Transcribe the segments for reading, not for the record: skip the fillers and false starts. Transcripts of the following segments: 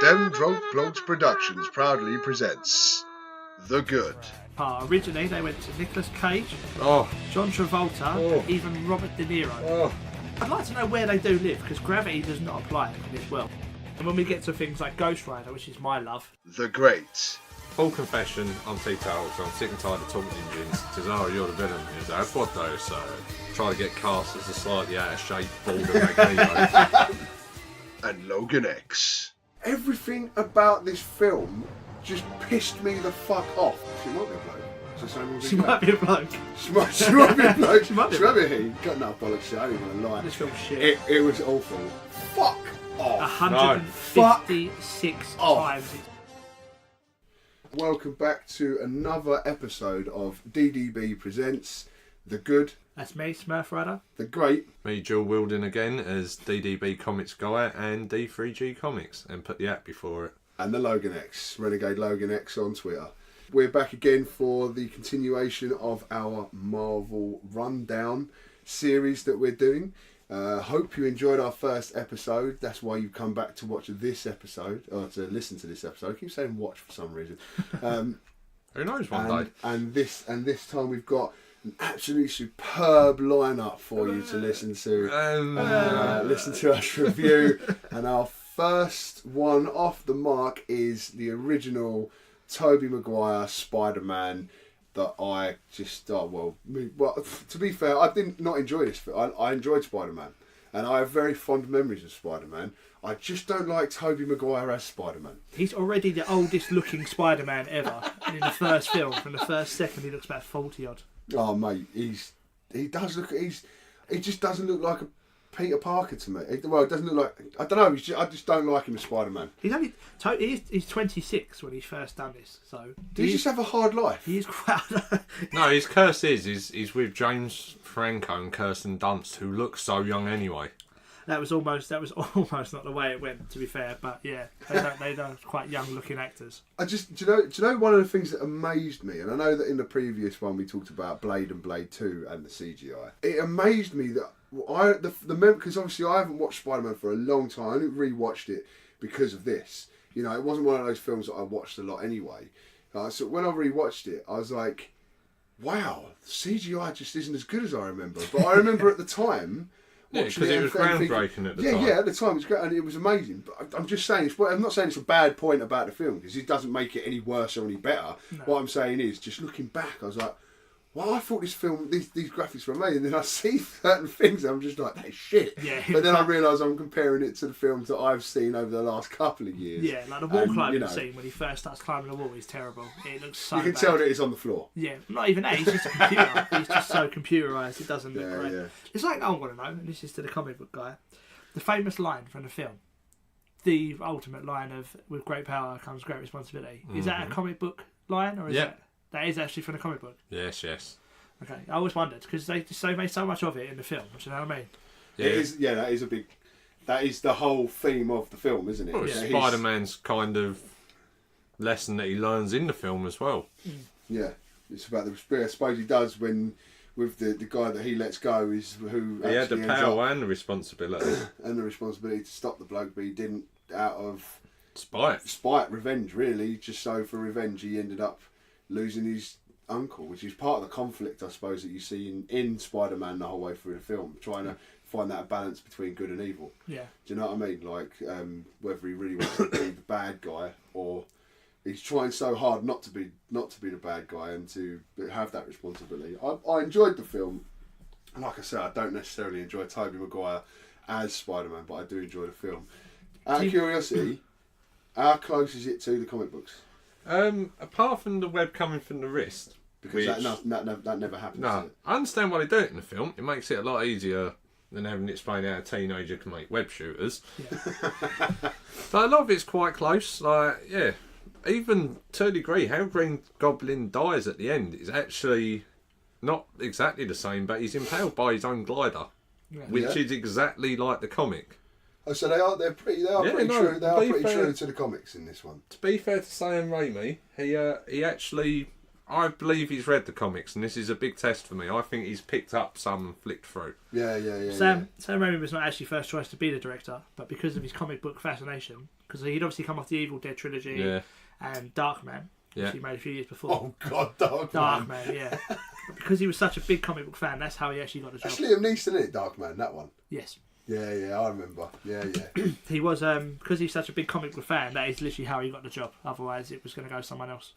Dem Drunk Blokes Productions proudly presents The Good. Originally, they went to Nicolas Cage, John Travolta, and even Robert De Niro. I'd like to know where they do live, because gravity does not apply in this world. And when we get to things like Ghost Rider, which is my love. The Great. Full confession, I'm teetotal, so I'm sick and tired of talking engines. Because, you're the villain. That's what though, so try to get cast as a slightly out of shape, bald and Magneto. And Logan X. Everything about this film just pissed me the fuck off. She might be a bloke. She might be a bloke. She might be a bloke. She might be a he. Got no bollocks. I don't even lie. This film's shit. It was awful. Fuck off. 156 times. Welcome back to another episode of DDB Presents The Good. That's me, Smurf Rider. The Great. Me, Joel Wilden again as DDB Comics Guy and D3G Comics, and put the app before it. And the Logan X, Renegade Logan X on Twitter. We're back again for the continuation of our Marvel Rundown series that we're doing. Hope you enjoyed our first episode. That's why you've come back to watch this episode, or to listen to this episode. I keep saying watch for some reason. Who knows one day? And this time we've got an absolutely superb lineup for you to listen to. Listen to us review. And our first one off the mark is the original Tobey Maguire Spider-Man that I just well, to be fair, I did not enjoy this film. I enjoyed Spider-Man, and I have very fond memories of Spider-Man. I just don't like Tobey Maguire as Spider-Man. He's already the oldest looking Spider-Man ever, and in the first film, from the first second, he looks about 40 odd. Oh mate, he just doesn't look like a Peter Parker to me. It doesn't look like, I don't know, I just don't like him as Spider-Man. He's 26 when he first done this, so... Did he just have a hard life? He is quite... No, his curse is he's with James Franco and Kirsten Dunst, who look so young anyway. That was almost not the way it went, to be fair, but yeah, they're quite young looking actors. Do you know one of the things that amazed me, and I know that in the previous one we talked about Blade and Blade 2 and the CGI. It amazed me that because obviously I haven't watched Spider-Man for a long time. I only rewatched it because of this. You know, it wasn't one of those films that I watched a lot anyway. So when I rewatched it, I was like, wow, the CGI just isn't as good as I remember. But I remember at the time... Yeah, because it was groundbreaking at the time. Yeah, at the time it was great and it was amazing. But I'm just saying, I'm not saying it's a bad point about the film because it doesn't make it any worse or any better. No. What I'm saying is, just looking back, I was like, well, I thought this film, these graphics were amazing. And then I see certain things and I'm just like, that's shit. Yeah, but then I realise I'm comparing it to the films that I've seen over the last couple of years. Yeah, like the wall climbing scene when he first starts climbing the wall is terrible. It looks so You can tell that it's on the floor. Yeah, not even that, he's just a computer. He's just so computerised, it doesn't look great. Yeah. It's like, I want to know, and this is to the comic book guy, the famous line from the film, the ultimate line of, with great power comes great responsibility. Is that a comic book line, or is that is actually from the comic book? Yes. Okay, I always wondered because they made so much of it in the film. Do you know what I mean? Yeah. It is. Yeah, that is a big. That is the whole theme of the film, isn't it? Well, yeah, Spider-Man's kind of lesson that he learns in the film as well. Yeah, it's about the spirit. I suppose he does when with the guy that he lets go is who. He had the power and the responsibility. And the responsibility to stop the bloke, but he didn't out of spite, revenge, really. Just so for revenge, he ended up losing his uncle, which is part of the conflict, I suppose, that you see in Spider-Man the whole way through the film, trying to find that balance between good and evil. Yeah. Do you know what I mean? Like, whether he really wants to be the bad guy or he's trying so hard not to be the bad guy and to have that responsibility. I enjoyed the film. And like I said, I don't necessarily enjoy Tobey Maguire as Spider-Man, but I do enjoy the film. Out of curiosity, how close is it to the comic books? Apart from the web coming from the wrist. Because that never happens. No, I understand why they do it in the film. It makes it a lot easier than having to explain how a teenager can make web shooters. Yeah. But a lot of it's quite close. Like, yeah, even to a degree, how Green Goblin dies at the end is actually not exactly the same, but he's impaled by his own glider, which is exactly like the comic. Oh, so they're pretty true. They are pretty true to the comics in this one. To be fair to Sam Raimi, he actually I believe he's read the comics, and this is a big test for me. I think he's picked up some and flicked through. Yeah. Sam Raimi was not actually first choice to be the director, but because of his comic book fascination, because he'd obviously come off the Evil Dead trilogy and Darkman, which he made a few years before. Oh God, Darkman. Yeah. But because he was such a big comic book fan, that's how he actually got the job. That's Liam Neeson, isn't it? Darkman, that one. Yes. Yeah, I remember. Yeah. He was because he's such a big comic book fan. That is literally how he got the job. Otherwise, it was going to go to someone else.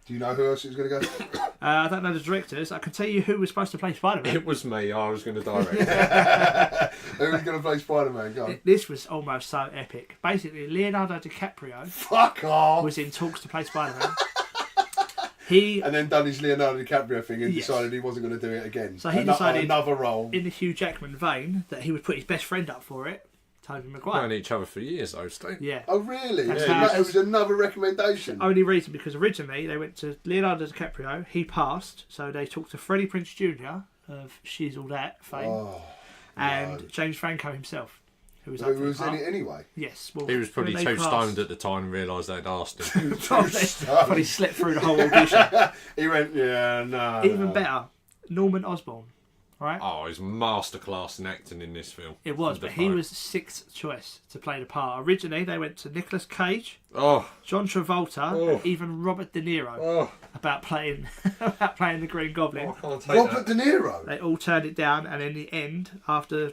Do you know who else it was going to go? I don't know the directors. I can tell you who was supposed to play Spider-Man. It was me. I was going to direct. Who was going to play Spider-Man? Go on. This was almost so epic. Basically, Leonardo DiCaprio Fuck off. was in talks to play Spider-Man. And then done his Leonardo DiCaprio thing and decided he wasn't going to do it again. So he decided another role in the Hugh Jackman vein that he would put his best friend up for it, Tobey Maguire. Known each other for years, though, Steve. Yeah. Oh really? That's It was another recommendation. Only reason because originally they went to Leonardo DiCaprio. He passed, so they talked to Freddie Prinze Jr. of She's All That fame, and James Franco himself, who was in it anyway. Yes. Well, he was probably too stoned at the time and realised they'd asked him. Probably slept through the whole audition. He went, no. Even better, Norman Osborn. Right? Oh, he's masterclass in acting in this film. It was, but he was sixth choice to play the part. Originally, they went to Nicolas Cage, John Travolta, and even Robert De Niro about playing the Green Goblin. Robert De Niro. They all turned it down, and in the end, after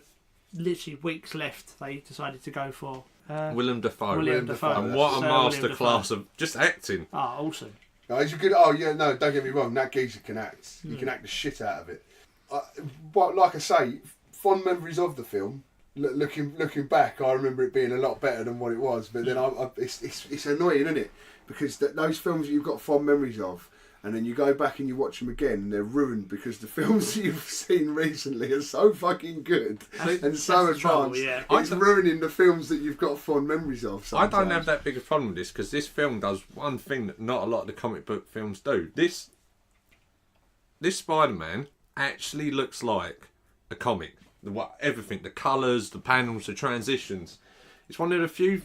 literally weeks left, they decided to go for Willem Dafoe. And what a masterclass of just acting. Oh, awesome. No, he's a good. Oh yeah, no, don't get me wrong. That geezer can act. He can act the shit out of it. But like I say, fond memories of the film. Looking back, I remember it being a lot better than what it was. But then it's annoying, isn't it? Because those films that you've got fond memories of, and then you go back and you watch them again, and they're ruined because the films that you've seen recently are so fucking good and so advanced. It's ruining the films that you've got fond memories of. Sometimes. I don't have that big a problem with this because this film does one thing that not a lot of the comic book films do. This Spider-Man actually looks like a comic. Everything, the colours, the panels, the transitions. It's one of the few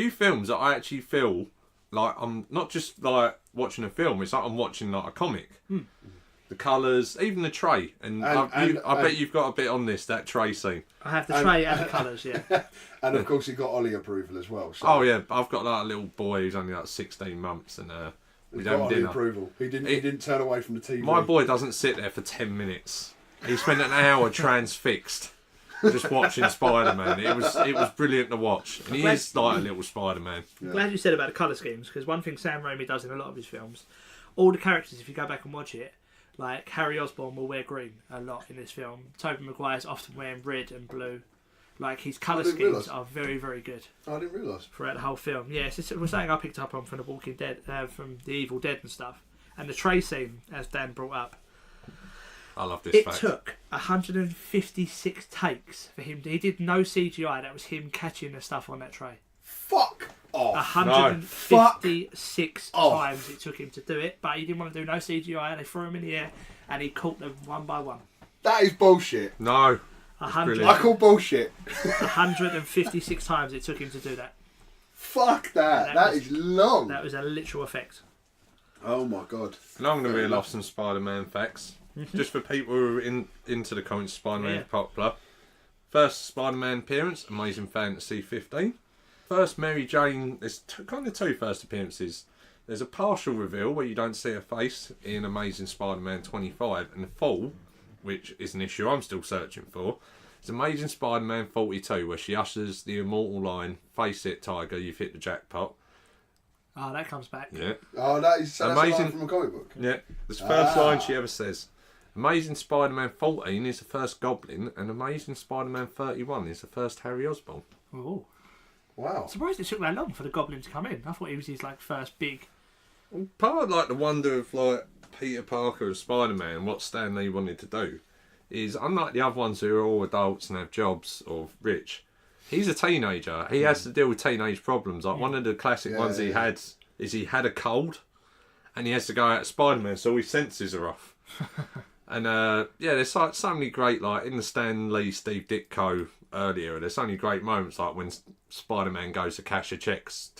films that I actually feel like I'm not just like watching a film. It's like I'm watching like a comic. The colours, even the tray, and I bet you've got a bit on that tray scene. I have the tray and the colours, yeah. And of course, he got Ollie approval as well. So. Oh yeah, I've got like a little boy who's only like 16 months, and we don't dinner. Approval. He didn't turn away from the TV. My boy doesn't sit there for 10 minutes. He spent an hour transfixed just watching Spider-Man. It was brilliant to watch, and he is like a little Spider-Man. I'm glad you said about the colour schemes, because one thing Sam Raimi does in a lot of his films, all the characters, if you go back and watch it, like Harry Osborn will wear green a lot in this film. Tobey Maguire's often wearing red and blue. Like his colour schemes are very, very good. I didn't realise. Throughout the whole film. Yes, it was something I picked up on from The Walking Dead, from The Evil Dead and stuff. And the tray scene, as Dan brought up. I love this It took 156 takes for him. He did no CGI. That was him catching the stuff on that tray. Fuck off. 156 times it took him to do it, but he didn't want to do no CGI. They threw him in the air and he caught them one by one. That is bullshit. No. I call bullshit. 156 times it took him to do that. Fuck that. That is long. That was a literal effect. Oh my god. And I'm going to reel off some Spider-Man facts. Just for people who are into the comics, Spider-Man popular. First Spider-Man appearance, Amazing Fantasy 15. First Mary Jane, there's kind of two first appearances. There's a partial reveal where you don't see her face in Amazing Spider-Man 25, and the full, which is an issue I'm still searching for, is Amazing Spider-Man 42, where she ushers the immortal line, "Face it, Tiger, you've hit the jackpot." Oh, that comes back. Yeah. Oh, that's Amazing. a line from a comic book. Yeah. That's the first line she ever says. Amazing Spider-Man 14 is the first Goblin, and Amazing Spider-Man 31 is the first Harry Osborn. Oh. Wow. I'm surprised it took that long for the Goblin to come in. I thought he was his first big... Part of the wonder of Peter Parker as Spider-Man and what Stan Lee wanted to do is, unlike the other ones who are all adults and have jobs or rich, he's a teenager. He has to deal with teenage problems. One of the classic ones he had is he had a cold and he has to go out as Spider-Man, so his senses are off. And there's so many great, in the Stan Lee, Steve Ditko earlier, there's so many great moments when Spider-Man goes to cash a checks,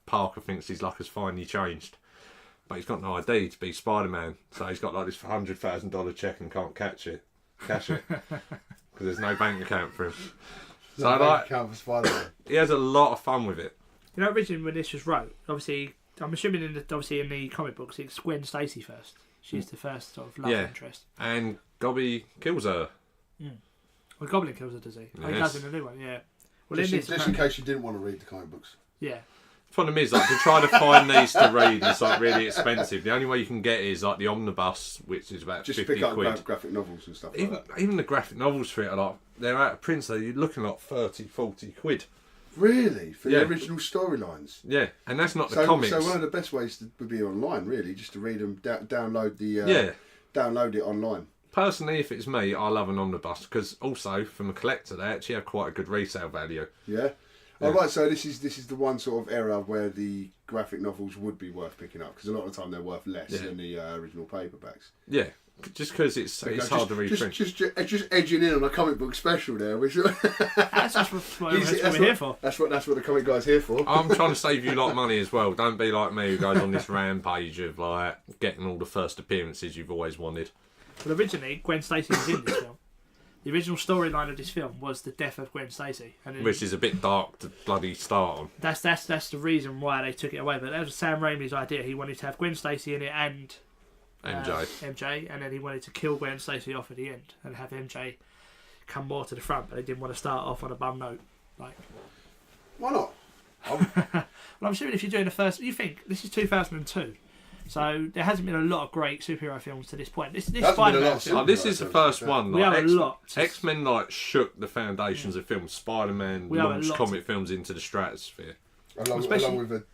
Parker thinks his luck has finally changed. but he's got no ID to be Spider-Man. So he's got like this $100,000 check and can't cash it, because there's no bank account for him. So like, account for Spider-Man. He has a lot of fun with it. You know, originally when this was wrote, obviously, I'm assuming in the comic books, it's Gwen Stacy first. She's the first sort of love interest. And Gobby kills her. Well, Goblin kills her, does he? Oh, he does in the new one, yeah. Well, Just in case you didn't want to read the comic books. Yeah. The problem is, like, to try to find these to read is like really expensive. The only way you can get is like the omnibus, which is about just 50 pick up quid. Graphic novels and stuff like that. Even the graphic novels for it are like, they're out of print, so you're looking like 30, 40 quid. Really? For the original storylines? Yeah, and that's not the comics. So one of the best ways would be online, really, just to read them, download it online. Personally, if it's me, I love an omnibus, because also, from a collector, they actually have quite a good resale value. Yeah? Oh, right, so this is the one sort of era where the graphic novels would be worth picking up, because a lot of the time they're worth less than the original paperbacks. Yeah, just because it's hard to reprint. Just edging in on a comic book special there. That's what we're here for. That's what the comic guy's here for. I'm trying to save you a lot of money as well. Don't be like me who goes on this rampage of like getting all the first appearances you've always wanted. Well, originally, Gwen Stacy was in this film. The original storyline of this film was the death of Gwen Stacy, which is a bit dark to bloody start on. That's the reason why they took it away. But that was Sam Raimi's idea. He wanted to have Gwen Stacy in it and MJ, and then he wanted to kill Gwen Stacy off at the end and have MJ come more to the front. But they didn't want to start off on a bum note. Like, why not? Well, I'm assuming if you're doing the first, you think this is 2002. So there hasn't been a lot of great superhero films to this point. This Spider-Man film. This is the first one. We have a lot. X-Men like shook the foundations of film. Spider-Man launched comic films into the stratosphere. Along with the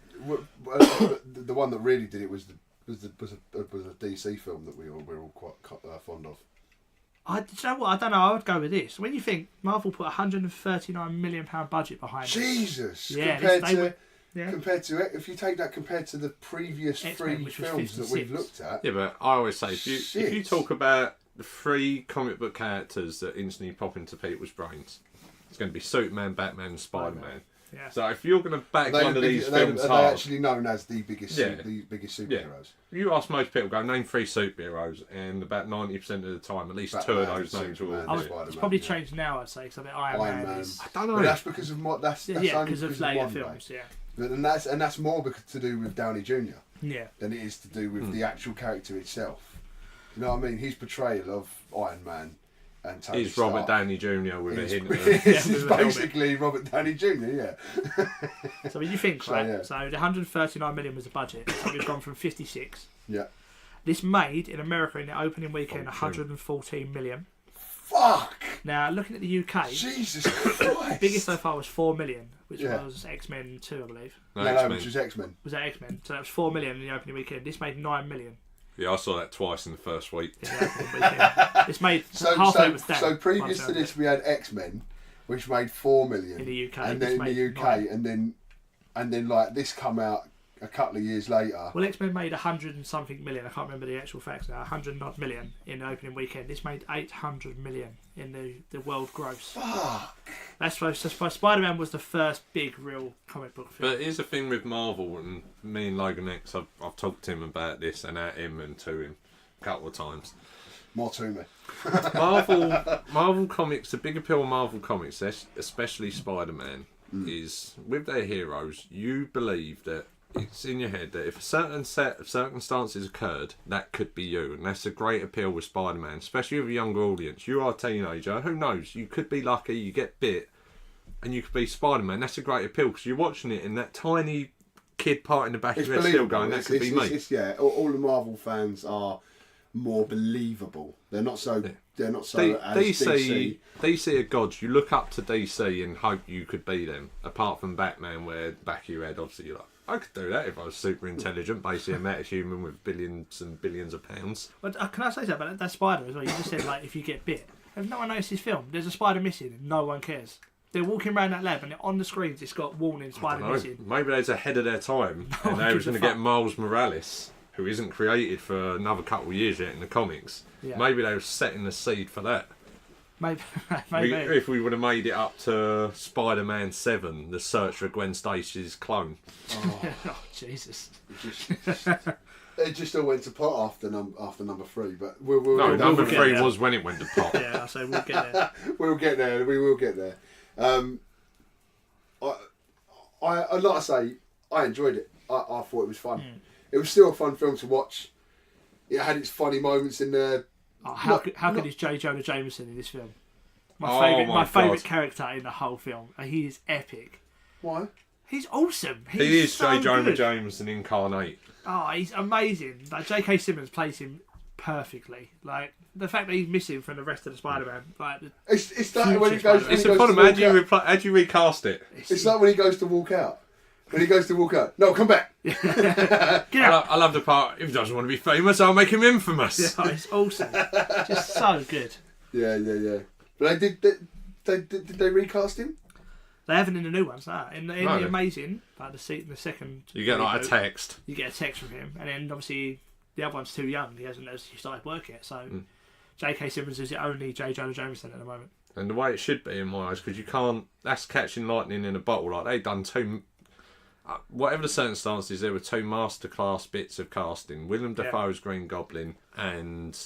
one that really did it was a DC film that we're all quite fond of. Do you know what? I don't know. I would go with this. When you think Marvel put £139 million budget behind it. Jesus. Compared to it, if you take that compared to the previous X-Men, three films that we've looked at. Yeah, but I always say if you talk about the three comic book characters that instantly pop into people's brains, it's going to be Superman, Batman, and Spider-Man. Yeah. So if you're going to back one of these films are hard, they actually known as the biggest superheroes? Yeah. You ask most people, go name 3 superheroes, and about 90% of the time, at least Batman, 2 of those names will all be. It's probably changed now, I'd say, because I mean Iron Man is... I don't know. But that's because of what... That's because of later films, And that's more to do with Downey Jr. Yeah. Than it is to do with the actual character itself. You know what I mean? His portrayal of Iron Man and Tony Stark. Robert Downey Jr. with a hint of... It's basically Robert Downey Jr., yeah. So when you think, right, so the 139 million was the budget, so we've gone from 56. Yeah. This made, in America, in the opening weekend, 114 million. Fuck! Now, looking at the UK... Jesus Christ! The biggest so far was 4 million, which was X-Men 2, I believe. No, which was X-Men. Was that X-Men? So that was 4 million in the opening weekend. This made 9 million. Yeah, I saw that twice in the first week. It's made half of it was down. So previous to this, we had X-Men, which made 4 million in the UK, and then in the UK, and then like this come out a couple of years later. Well, X-Men made 100 and something million. I can't remember the actual facts now. 100 odd million in the opening weekend. This made 800 million in the world gross. Fuck. That's why Spider-Man was the first big real comic book film. But here's the thing with Marvel, and me and Logan X, I've talked to him about this and at him and to him a couple of times. More to me. Marvel comics, the big appeal of Marvel comics, especially Spider-Man, is with their heroes, you believe that it's in your head that if a certain set of circumstances occurred, that could be you. And that's a great appeal with Spider-Man, especially with a younger audience. You are a teenager, who knows, you could be lucky, you get bit, and you could be Spider-Man. That's a great appeal, because you're watching it and that tiny kid part in the back of your head still going, that could be me. All the Marvel fans are more believable. They're not so as DC. DC are gods. You look up to DC and hope you could be them. Apart from Batman, where back of your head, obviously you're like, I could do that if I was super intelligent, basically a metahuman with billions and billions of pounds. But can I say something about that spider as well? You just said, like, if you get bit. If no one knows this film, there's a spider missing and no one cares. They're walking around that lab and on the screens it's got warning spider missing. Maybe they're ahead of their time and they was going to get Miles Morales, who isn't created for another couple of years yet in the comics. Yeah. Maybe they were setting the seed for that. Maybe. If we would have made it up to Spider-Man 7, the search for Gwen Stacy's clone. Oh, Jesus. It just all went to pot after number 3, but we'll number 3 was when it went to pot. Yeah, so we'll get there. We'll get there. We will get there. I like I say, I enjoyed it. I thought it was fun. It was still a fun film to watch. It had its funny moments in there. Oh, how good is J. Jonah Jameson in this film? My favourite character in the whole film. He is epic. Why? He's awesome. He is so J. Jonah good. Jameson incarnate. Oh, he's amazing. Like J.K. Simmons plays him perfectly. Like the fact that he's missing from the rest of the Spider-Man. Like it's like when he goes. It's a problem. How do you recast it? It's like when he goes to walk out. When he goes to walk out, no, come back. Get out. I love the part. If he doesn't want to be famous, I'll make him infamous. Yeah, it's awesome. Just so good. Yeah. But did they recast him? They haven't in the new ones, no. In the Amazing, like the second... You get like a text. You get a text from him, and then obviously the other one's too young. He hasn't actually started work yet, so J.K. Simmons is the only J. Jonah Jameson at the moment. And the way it should be in my eyes, because you can't... That's catching lightning in a bottle. Like, they've done two... whatever the circumstances, there were 2 masterclass bits of casting. Willem Dafoe's Green Goblin and...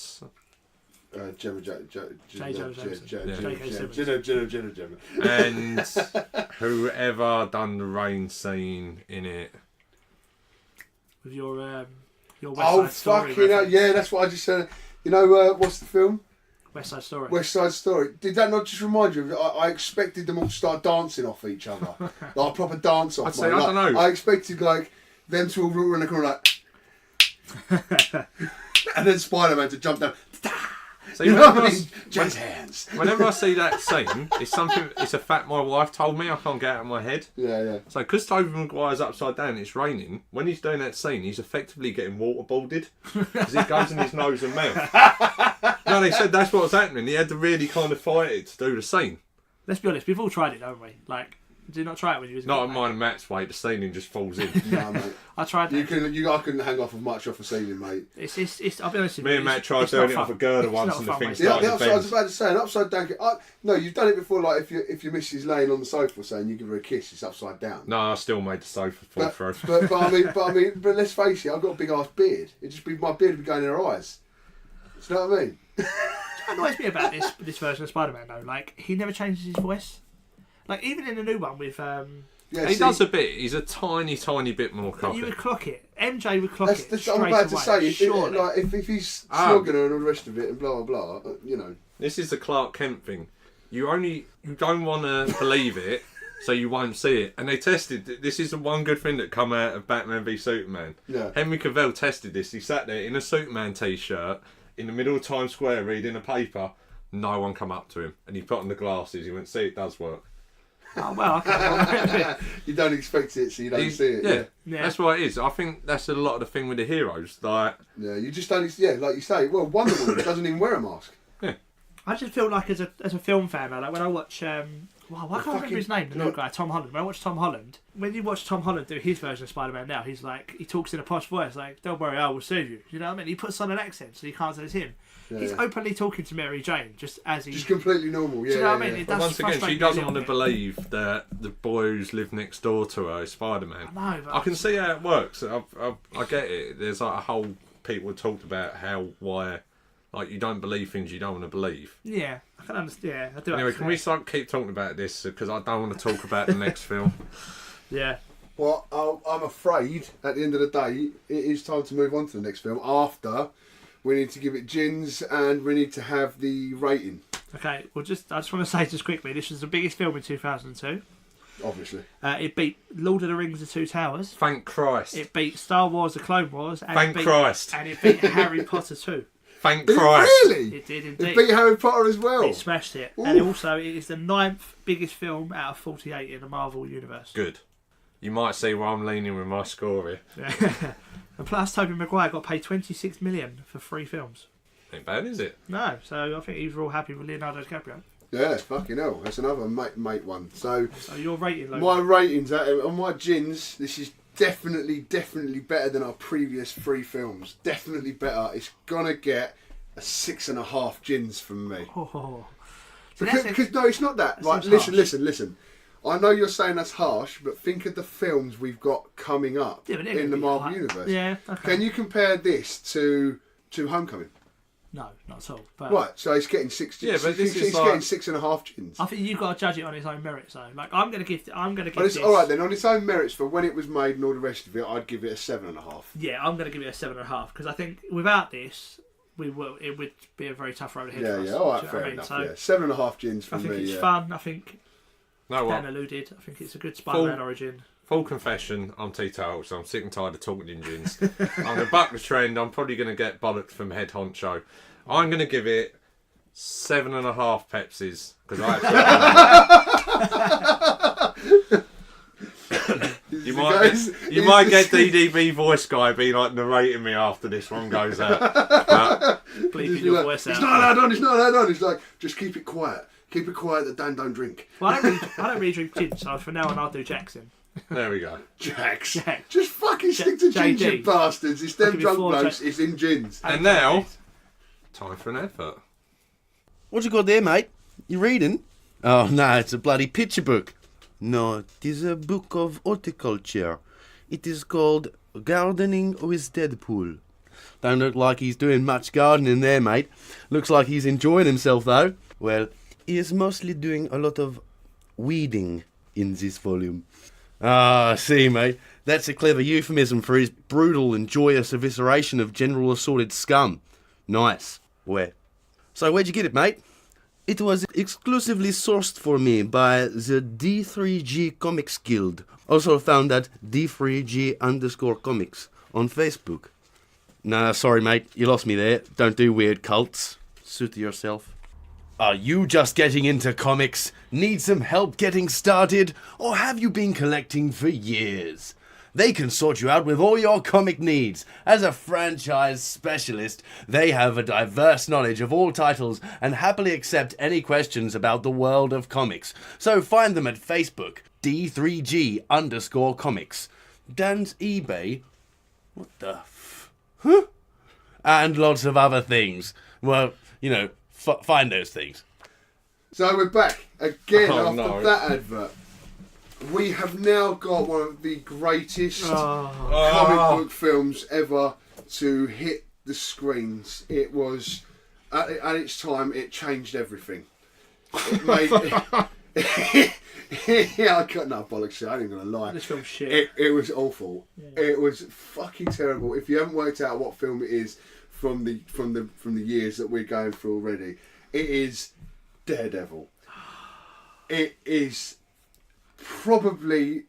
Jenna. And whoever done the rain scene in it. With your West Side Story. Fucking hell. Yeah, that's what I just said. You know, what's the film? West Side Story. West Side Story. Did that not just remind you of it? I expected them all to start dancing off each other. Like a proper dance off. I'd say, I don't know. I expected like them to all run in the corner like... and then Spider-Man to jump down. See, you know what I mean? Jazz hands. Whenever I see that scene, it's a fact my wife told me I can't get out of my head. Yeah. So, because Tobey Maguire's upside down, it's raining. When he's doing that scene, he's effectively getting waterboarded because it goes in his nose and mouth. No, they said that's what was happening. He had to really kind of fight it to do the scene. Let's be honest, we've all tried it, haven't we? Like, did you not try it when you was not at mine and Matt's weight. The ceiling just falls in. No, mate. I tried that. I couldn't hang off much off the ceiling, mate. It's I'll be honest with Me you. and Matt tried doing it off a girder once, and the thing started to bend. I was about to say, an upside down kiss. No, you've done it before. Like if your missus laying on the sofa, saying you give her a kiss, it's upside down. No, I still made the sofa fall through. But let's face it, I've got a big ass beard. My beard would be going in her eyes. Do you know what I mean? What annoys me about this version of Spider-Man though, like he never changes his voice. Like even in the new one with he does a bit. He's a tiny bit more cocky. You would clock it. MJ would clock it. That's straight I'm about away, to say. If he's snogging her and all the rest of it and blah blah blah, you know. This is the Clark Kent thing. You don't want to believe it, so you won't see it. And they tested. This is the one good thing that come out of Batman v Superman. Yeah. Henry Cavill tested this. He sat there in a Superman t-shirt in the middle of Times Square reading a paper. No one come up to him, and he put on the glasses. He went, "See, it does work." Oh well, I can't. You don't expect it, so you don't see it. Yeah, that's what it is. I think that's a lot of the thing with the heroes. Like, you just don't. Yeah, like you say. Well, Wonder Woman doesn't even wear a mask. Yeah. I just feel like as a film fan, like when I watch, I can't remember his name, the new guy, Tom Holland. When I watch Tom Holland, when you watch Tom Holland do his version of Spider-Man now, he's like, he talks in a posh voice, like, "Don't worry, I will save you." You know what I mean? He puts on an accent, so you can't say it's him. He's openly talking to Mary Jane, just completely normal. Yeah. Do you know what I mean? But once again, she doesn't want to believe that the boy who's lived next door to her is Spider-Man. I know, but I can see how it works. I get it. There's like a whole people talked about why. Like, you don't believe things you don't want to believe. Yeah, I can understand. Yeah, I do. Anyway, can we keep talking about this? Because I don't want to talk about the next film. Yeah. Well, I'm afraid at the end of the day, it is time to move on to the next film. After we need to give it gins and we need to have the rating. Okay, well, I just want to say just quickly, this was the biggest film in 2002. Obviously. It beat Lord of the Rings: The Two Towers. Thank Christ. It beat Star Wars: The Clone Wars. And Thank Christ. And it beat Harry Potter 2. Thank Christ. Really? It did indeed. It beat Harry Potter as well. It smashed it. Ooh. And also, it is the 9th biggest film out of 48 in the Marvel Universe. Good. You might see where I'm leaning with my score here. Yeah. And plus, Tobey Maguire got paid $26 million for 3 films. Ain't bad, is it? No, so I think he's all happy with Leonardo DiCaprio. Yeah, fucking hell. That's another mate one. So your rating, Logan? My ratings, on my gins, this is definitely better than our previous 3 films. Definitely better. It's gonna get a 6.5 gins from me. Oh. Because no, it's not that. Right, listen. I know you're saying that's harsh, but think of the films we've got coming up in the Marvel Universe. Yeah, okay. Can you compare this to Homecoming? No, not at all. But Right, so he's getting 6. Yeah, but this is he's like... getting 6.5 gins. I think you've got to judge it on its own merits, though. Like I'm going to give But this. all right then, on its own merits for when it was made and all the rest of it, I'd give it a 7.5. Yeah, I'm going to give it a 7.5 because I think without this, it would be a very tough road ahead for us. Yeah, all right, Do you know fair what I mean? enough. So Yeah, 7.5 gins for I me. think it's fun. I think No, Ben what? alluded. I think it's a good Spider-Man origin. Full confession, I'm teetotal, so I'm sick and tired of talking in gins. I'm going to buck the trend. I'm probably going to get bollocked from head honcho. I'm going to give it 7.5 Pepsis because you might get DDB voice guy being like narrating me after this one goes out. Bleeping your voice out. It's not allowed on. It's not allowed on. It's like just keep it quiet. Keep it quiet that Dan don't drink. Well, I don't really drink gin, so for now on I'll do Jackson. There we go. Jax. Jack. Just fucking stick to JD. gins, you bastards. It's them I'll give you drunk 4 blokes. It's in gins. And now, time for an advert. What you got there, mate? You reading? Oh, no, it's a bloody picture book. No, it is a book of horticulture. It is called Gardening with Deadpool. Don't look like he's doing much gardening there, mate. Looks like he's enjoying himself, though. Well, he is mostly doing a lot of weeding in this volume. Ah, see, mate. That's a clever euphemism for his brutal and joyous evisceration of general assorted scum. Nice. Where? So where'd you get it, mate? It was exclusively sourced for me by the D3G Comics Guild. Also found at D3G_comics on Facebook. Nah, sorry, mate. You lost me there. Don't do weird cults. Suit yourself. Are you just getting into comics? Need some help getting started? Or have you been collecting for years? They can sort you out with all your comic needs. As a franchise specialist, they have a diverse knowledge of all titles and happily accept any questions about the world of comics. So find them at Facebook, D3G_comics. Dan's eBay? What the Huh? And lots of other things. Well, you know, find those things. So we're back again after no. that advert. We have now got one of the greatest comic book films ever to hit the screens. It was, at its time, it changed everything. It made... yeah, I got no bollocks. I ain't gonna lie. This film's shit. It was awful. Yeah. It was fucking terrible. If you haven't worked out what film it is from the years that we're going through already, it is Daredevil. It is probably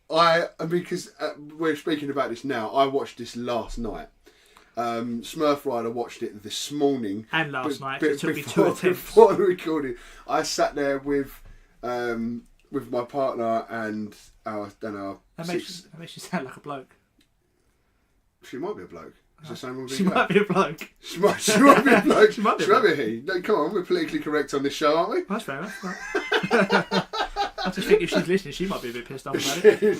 because we're speaking about this now. I watched this last night. Smurf Rider watched it this morning and last night. It took me 2 attempts before the recording. I sat there with my partner and our That makes you sound like a bloke. She might be a bloke. Is the same one She might be a bloke. She might be a bloke. She might be a he. No, come on, we're politically correct on this show, aren't we? That's fair enough. I just think if she's listening, she might be a bit pissed off about it.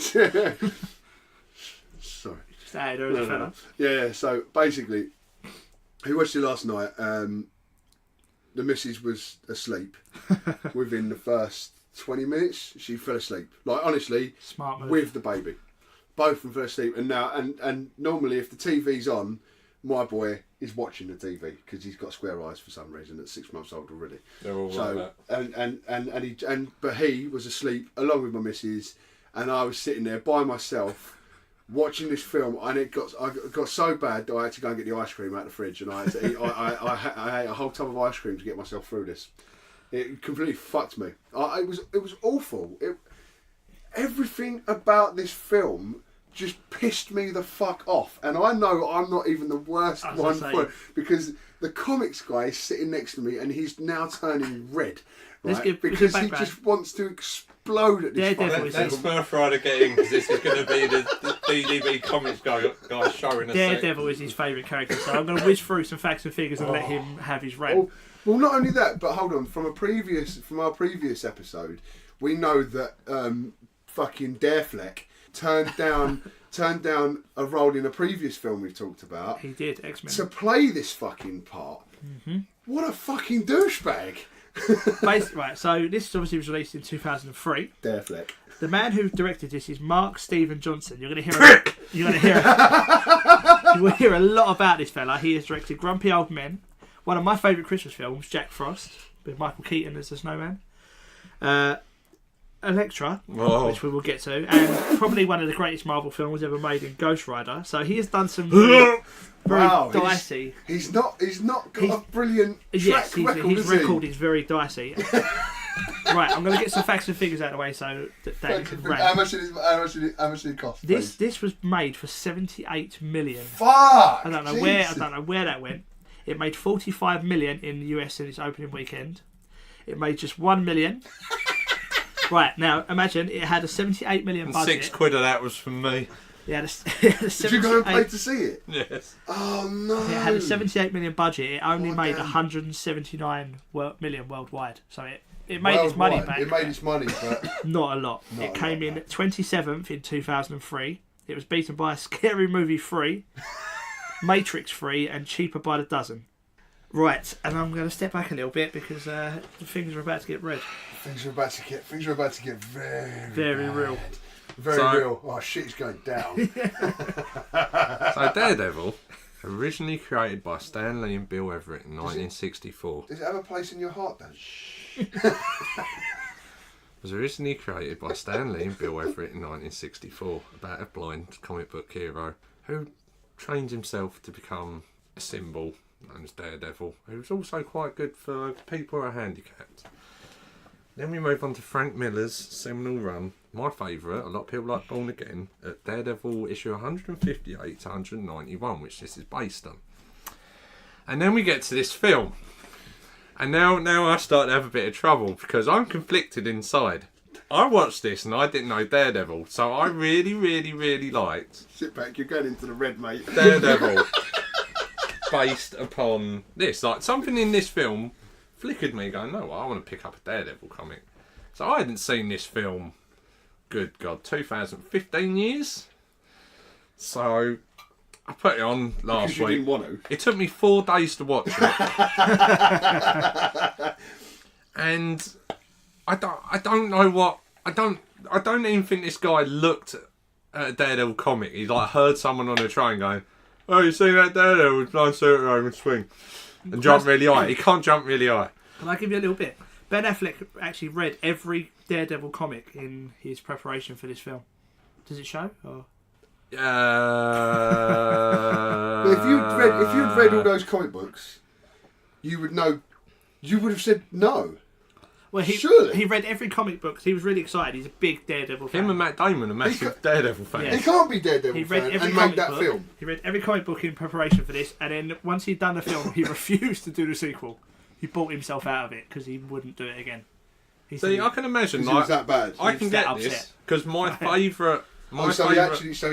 Sorry. Just added her as a fella. Yeah, so basically, we watched it last night. The missus was asleep. Within the first 20 minutes, she fell asleep. Like, honestly, smart move. With the baby. Both of them fell asleep. And now, and normally if the TV's on, my boy is watching the TV because he's got square eyes for some reason at 6 months old already. They're all so, like that. But he was asleep along with my missus, and I was sitting there by myself watching this film, and I got so bad that I had to go and get the ice cream out of the fridge, and I had to eat. I ate a whole tub of ice cream to get myself through this. It completely fucked me. It was awful. Everything about this film just pissed me the fuck off, and I know I'm not even the worst one for it because the comics guy is sitting next to me and he's now turning red, right? Because he just wants to explode at this point. That's Smurf Rider getting, because this is going to be the DDB comics guy showing us. Daredevil is his favourite character, so I'm going to whiz through some facts and figures and let him have his rant. Well, not only that, but hold on. From our previous episode, we know that fucking Dareflek turned down a role in a previous film we've talked about. He did, X-Men. To play this fucking part. Mm-hmm. What a fucking douchebag. Right, so this obviously was released in 2003. Dareflek. The man who directed this is Mark Steven Johnson. You will hear a lot about this fella. He has directed Grumpy Old Men, one of my favourite Christmas films, Jack Frost, with Michael Keaton as the snowman. Elektra, which we will get to, and probably one of the greatest Marvel films ever made in Ghost Rider. So he has done some very dicey. He's not got a brilliant track record. His record is very dicey. Right, I'm going to get some facts and figures out of the way so that Dave can rant. How much did it cost? This was made for 78 million. Fuck! I don't know where that went. It made 45 million in the US in its opening weekend. It made just 1 million. Right, now imagine it had a 78 million budget. £6 of that was from me. It had a Did you go and pay to see it? Yes. Oh no! It had a 78 million budget. It only made 179 million worldwide. So it made its money back. It made its money, but not a lot. It came in 27th in 2003. It was beaten by Scary Movie 3, Matrix 3, and Cheaper by the Dozen. Right, and I'm going to step back a little bit because things are about to get red. Things are about to get very real. Very real. Oh, shit's going down. So Daredevil, originally created by Stan Lee and Bill Everett in 1964. Does it have a place in your heart, Dan? Was originally created by Stan Lee and Bill Everett in 1964 about a blind comic book hero who trains himself to become a symbol known as Daredevil, who's also quite good for people who are handicapped. Then we move on to Frank Miller's seminal run, my favourite, a lot of people like Born Again, at Daredevil issue 158 to 191, which this is based on. And then we get to this film. And now I start to have a bit of trouble because I'm conflicted inside. I watched this and I didn't know Daredevil, so I really, really, really liked... Sit back, you're going into the red, mate. Daredevil. Based upon this. Like, something in this film flickered me going, no, I want to pick up a Daredevil comic. So I hadn't seen this film, good God, 2015 years. So I put it on last week. Didn't want to. It took me 4 days to watch it. And I don't know what... I don't even think this guy looked at a Daredevil comic. He like heard someone on a train going, oh, you seen that Daredevil with blind superhero and swing and jump really high? He can't jump really high. Can I give you a little bit? Ben Affleck actually read every Daredevil comic in his preparation for this film. Does it show? Or? But if you'd read all those comic books, you would know. You would have said no. Well, surely he read every comic book. He was really excited. He's a big Daredevil fan. Him and Matt Damon are massive Daredevil fans. Yeah. He can't be Daredevil he read fan every and comic make that book. film. He read every comic book in preparation for this, and then once he'd done the film, he refused to do the sequel. He bought himself out of it because he wouldn't do it again. See, I can imagine It was that bad. I can get this because my favourite. So he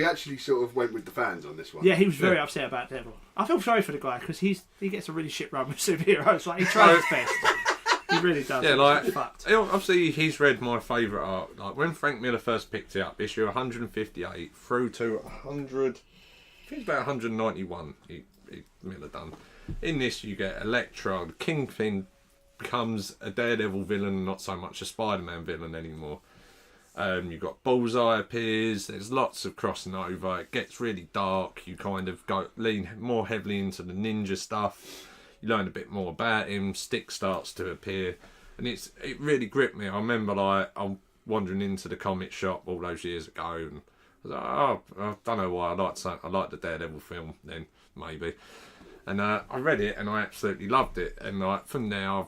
actually sort of went with the fans on this one. Yeah, he was very upset about Daredevil. I feel sorry for the guy because he gets a really shit run with superheroes. Like, he tries his best. He really does. Yeah, like, fucked. Obviously he's read my favourite art. Like, when Frank Miller first picked it up, issue 158 through to 100, I think it's about 191 Miller done. In this you get Elektra, Kingpin becomes a Daredevil villain, not so much a Spider-Man villain anymore. You've got Bullseye appears, there's lots of crossing over, it gets really dark, you kind of lean more heavily into the ninja stuff. You learn a bit more about him. Stick starts to appear, and it really gripped me. I remember I'm wandering into the comic shop all those years ago, and I was like, oh, I don't know why I liked the Daredevil film then, maybe. And I read it and I absolutely loved it. And from there,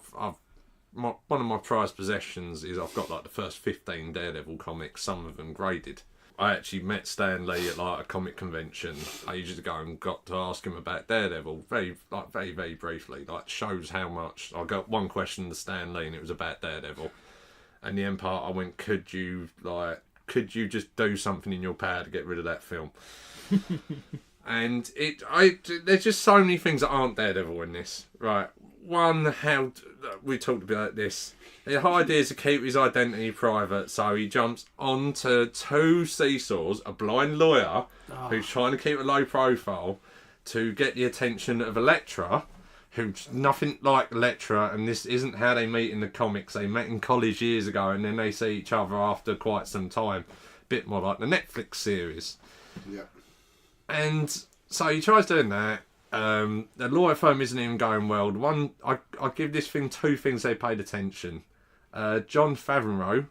one of my prized possessions is I've got like the first 15 Daredevil comics, some of them graded. I actually met Stan Lee at like a comic convention ages ago and got to ask him about Daredevil very, very briefly. Like, shows how much. I got one question to Stan Lee and it was about Daredevil. And the end part, I went, could you just do something in your power to get rid of that film? And there's just so many things that aren't Daredevil in this, right? One, how we talked about this. The idea is to keep his identity private, so he jumps onto 2 seesaws, a blind lawyer who's trying to keep a low profile to get the attention of Elektra, who's nothing like the lecturer, and this isn't how they meet in the comics. They met in college years ago, and then they see each other after quite some time. Bit more like the Netflix series. Yeah. And so he tries doing that. The law firm isn't even going well. The one I give this thing 2 things they paid attention. John Favreau.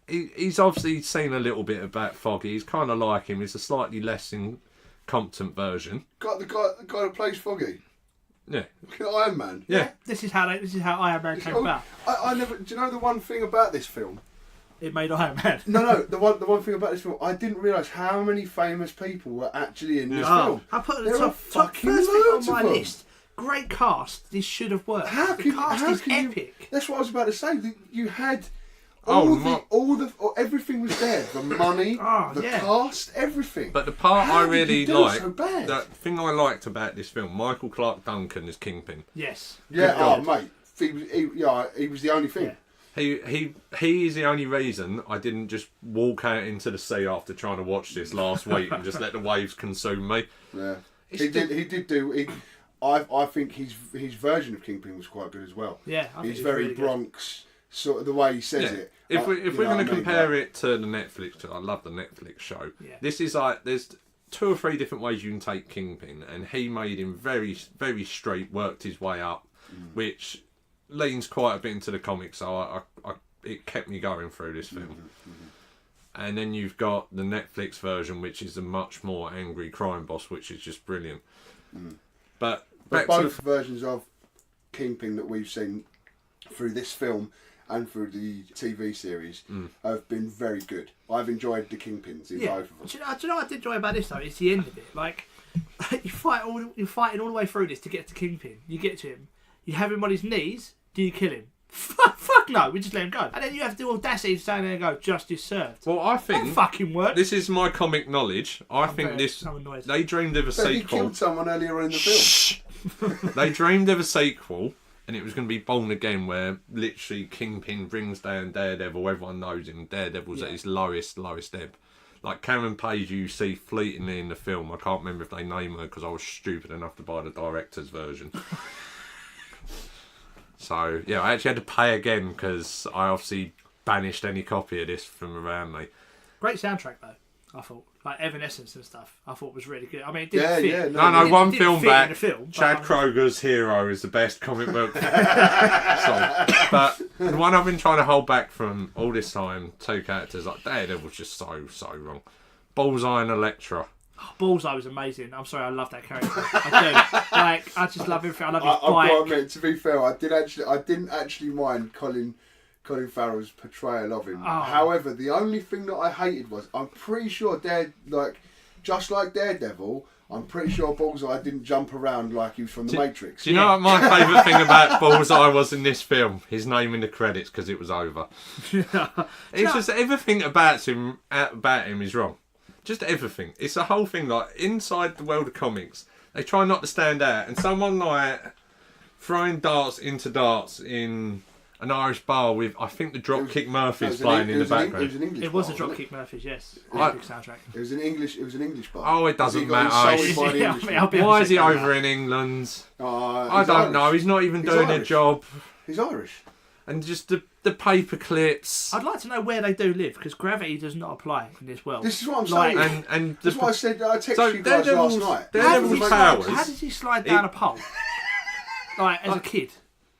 He's obviously seen a little bit about Foggy. He's kind of like him. He's a slightly less incompetent version. Got the guy who plays Foggy. Yeah. Iron Man. Yeah. This is how Iron Man came about. I never. Do you know the one thing about this film? It made Iron Man. No. The one thing about this film, I didn't realise how many famous people were actually in this film. I put it There at the are top fucking first thing on loads of my them. list. Great cast. This should have worked. The cast is epic. That's what I was about to say. You had everything was there. The money, the cast, everything. But the part How I did really you do liked, so bad? the thing I liked about this film, Michael Clarke Duncan as Kingpin. Yes. Yeah, mate. He was the only thing. Yeah. He is the only reason I didn't just walk out into the sea after trying to watch this last week and just let the waves consume me. Yeah, he did do. I think his version of Kingpin was quite good as well. Yeah, I think he's it's very really Bronx, sort of the way he says it. If we're going to compare it to the Netflix, I love the Netflix show. Yeah. This is like there's 2 or 3 different ways you can take Kingpin, and he made him very, very straight, worked his way up, which leans quite a bit into the comics. So it kept me going through this film. And then you've got the Netflix version, which is a much more angry crime boss, which is just brilliant. But both versions of Kingpin that we've seen through this film and through the TV series have been very good. I've enjoyed the Kingpins in both of them. Do you know what I did enjoy about this though? It's the end of it. Like you're fighting all the way through this to get to Kingpin. You get to him. You have him on his knees. Do you kill him? Fuck no. We just let him go. And then you have the audacity to stand there and go, justice served. Well, I think that fucking work. This is my comic knowledge. I'm they dreamed of a sequel. He killed someone earlier in the film. They dreamed of a sequel, and it was going to be Born Again, where literally Kingpin brings down Daredevil. Everyone knows him. Daredevil's at his lowest ebb. Like Karen Page, you see fleetingly in the film. I can't remember if they name her because I was stupid enough to buy the director's version. So, yeah, I actually had to pay again because I obviously banished any copy of this from around me. Great soundtrack, though, I thought. Like Evanescence and stuff, I thought was really good. I mean, it didn't fit. Yeah, no, one film back, in the film, Chad Kroger's Hero is the best comic book song. But the one I've been trying to hold back from all this time, 2 characters, like Daredevil was just so wrong. Bullseye and Elektra. Bullseye was amazing. I'm sorry, I love that character. I do. Like, I just love everything. I love his bike. I've got to admit, to be fair, I didn't actually mind Colin Farrell's portrayal of him. Oh. However, the only thing that I hated was I'm pretty sure just like Daredevil, I'm pretty sure Bullseye didn't jump around like he was from the Matrix. Do you know what my favourite thing about Bullseye was in this film? His name in the credits because it was over. It's just everything about him is wrong. Just everything. It's the whole thing. Like inside the world of comics, they try not to stand out, and someone like throwing darts into darts in an Irish bar with I think the Dropkick Murphys playing in the background. It was a Dropkick Murphys, yes. Big soundtrack. It was an English bar. Oh, it doesn't matter. Why is he over in England? I don't know. He's not even doing a job. He's Irish. And just the paper clips. I'd like to know where they do live because gravity does not apply in this world. This is what I'm saying. And that's why I said I texted you guys last night. How does he slide down a pole? Like as a kid,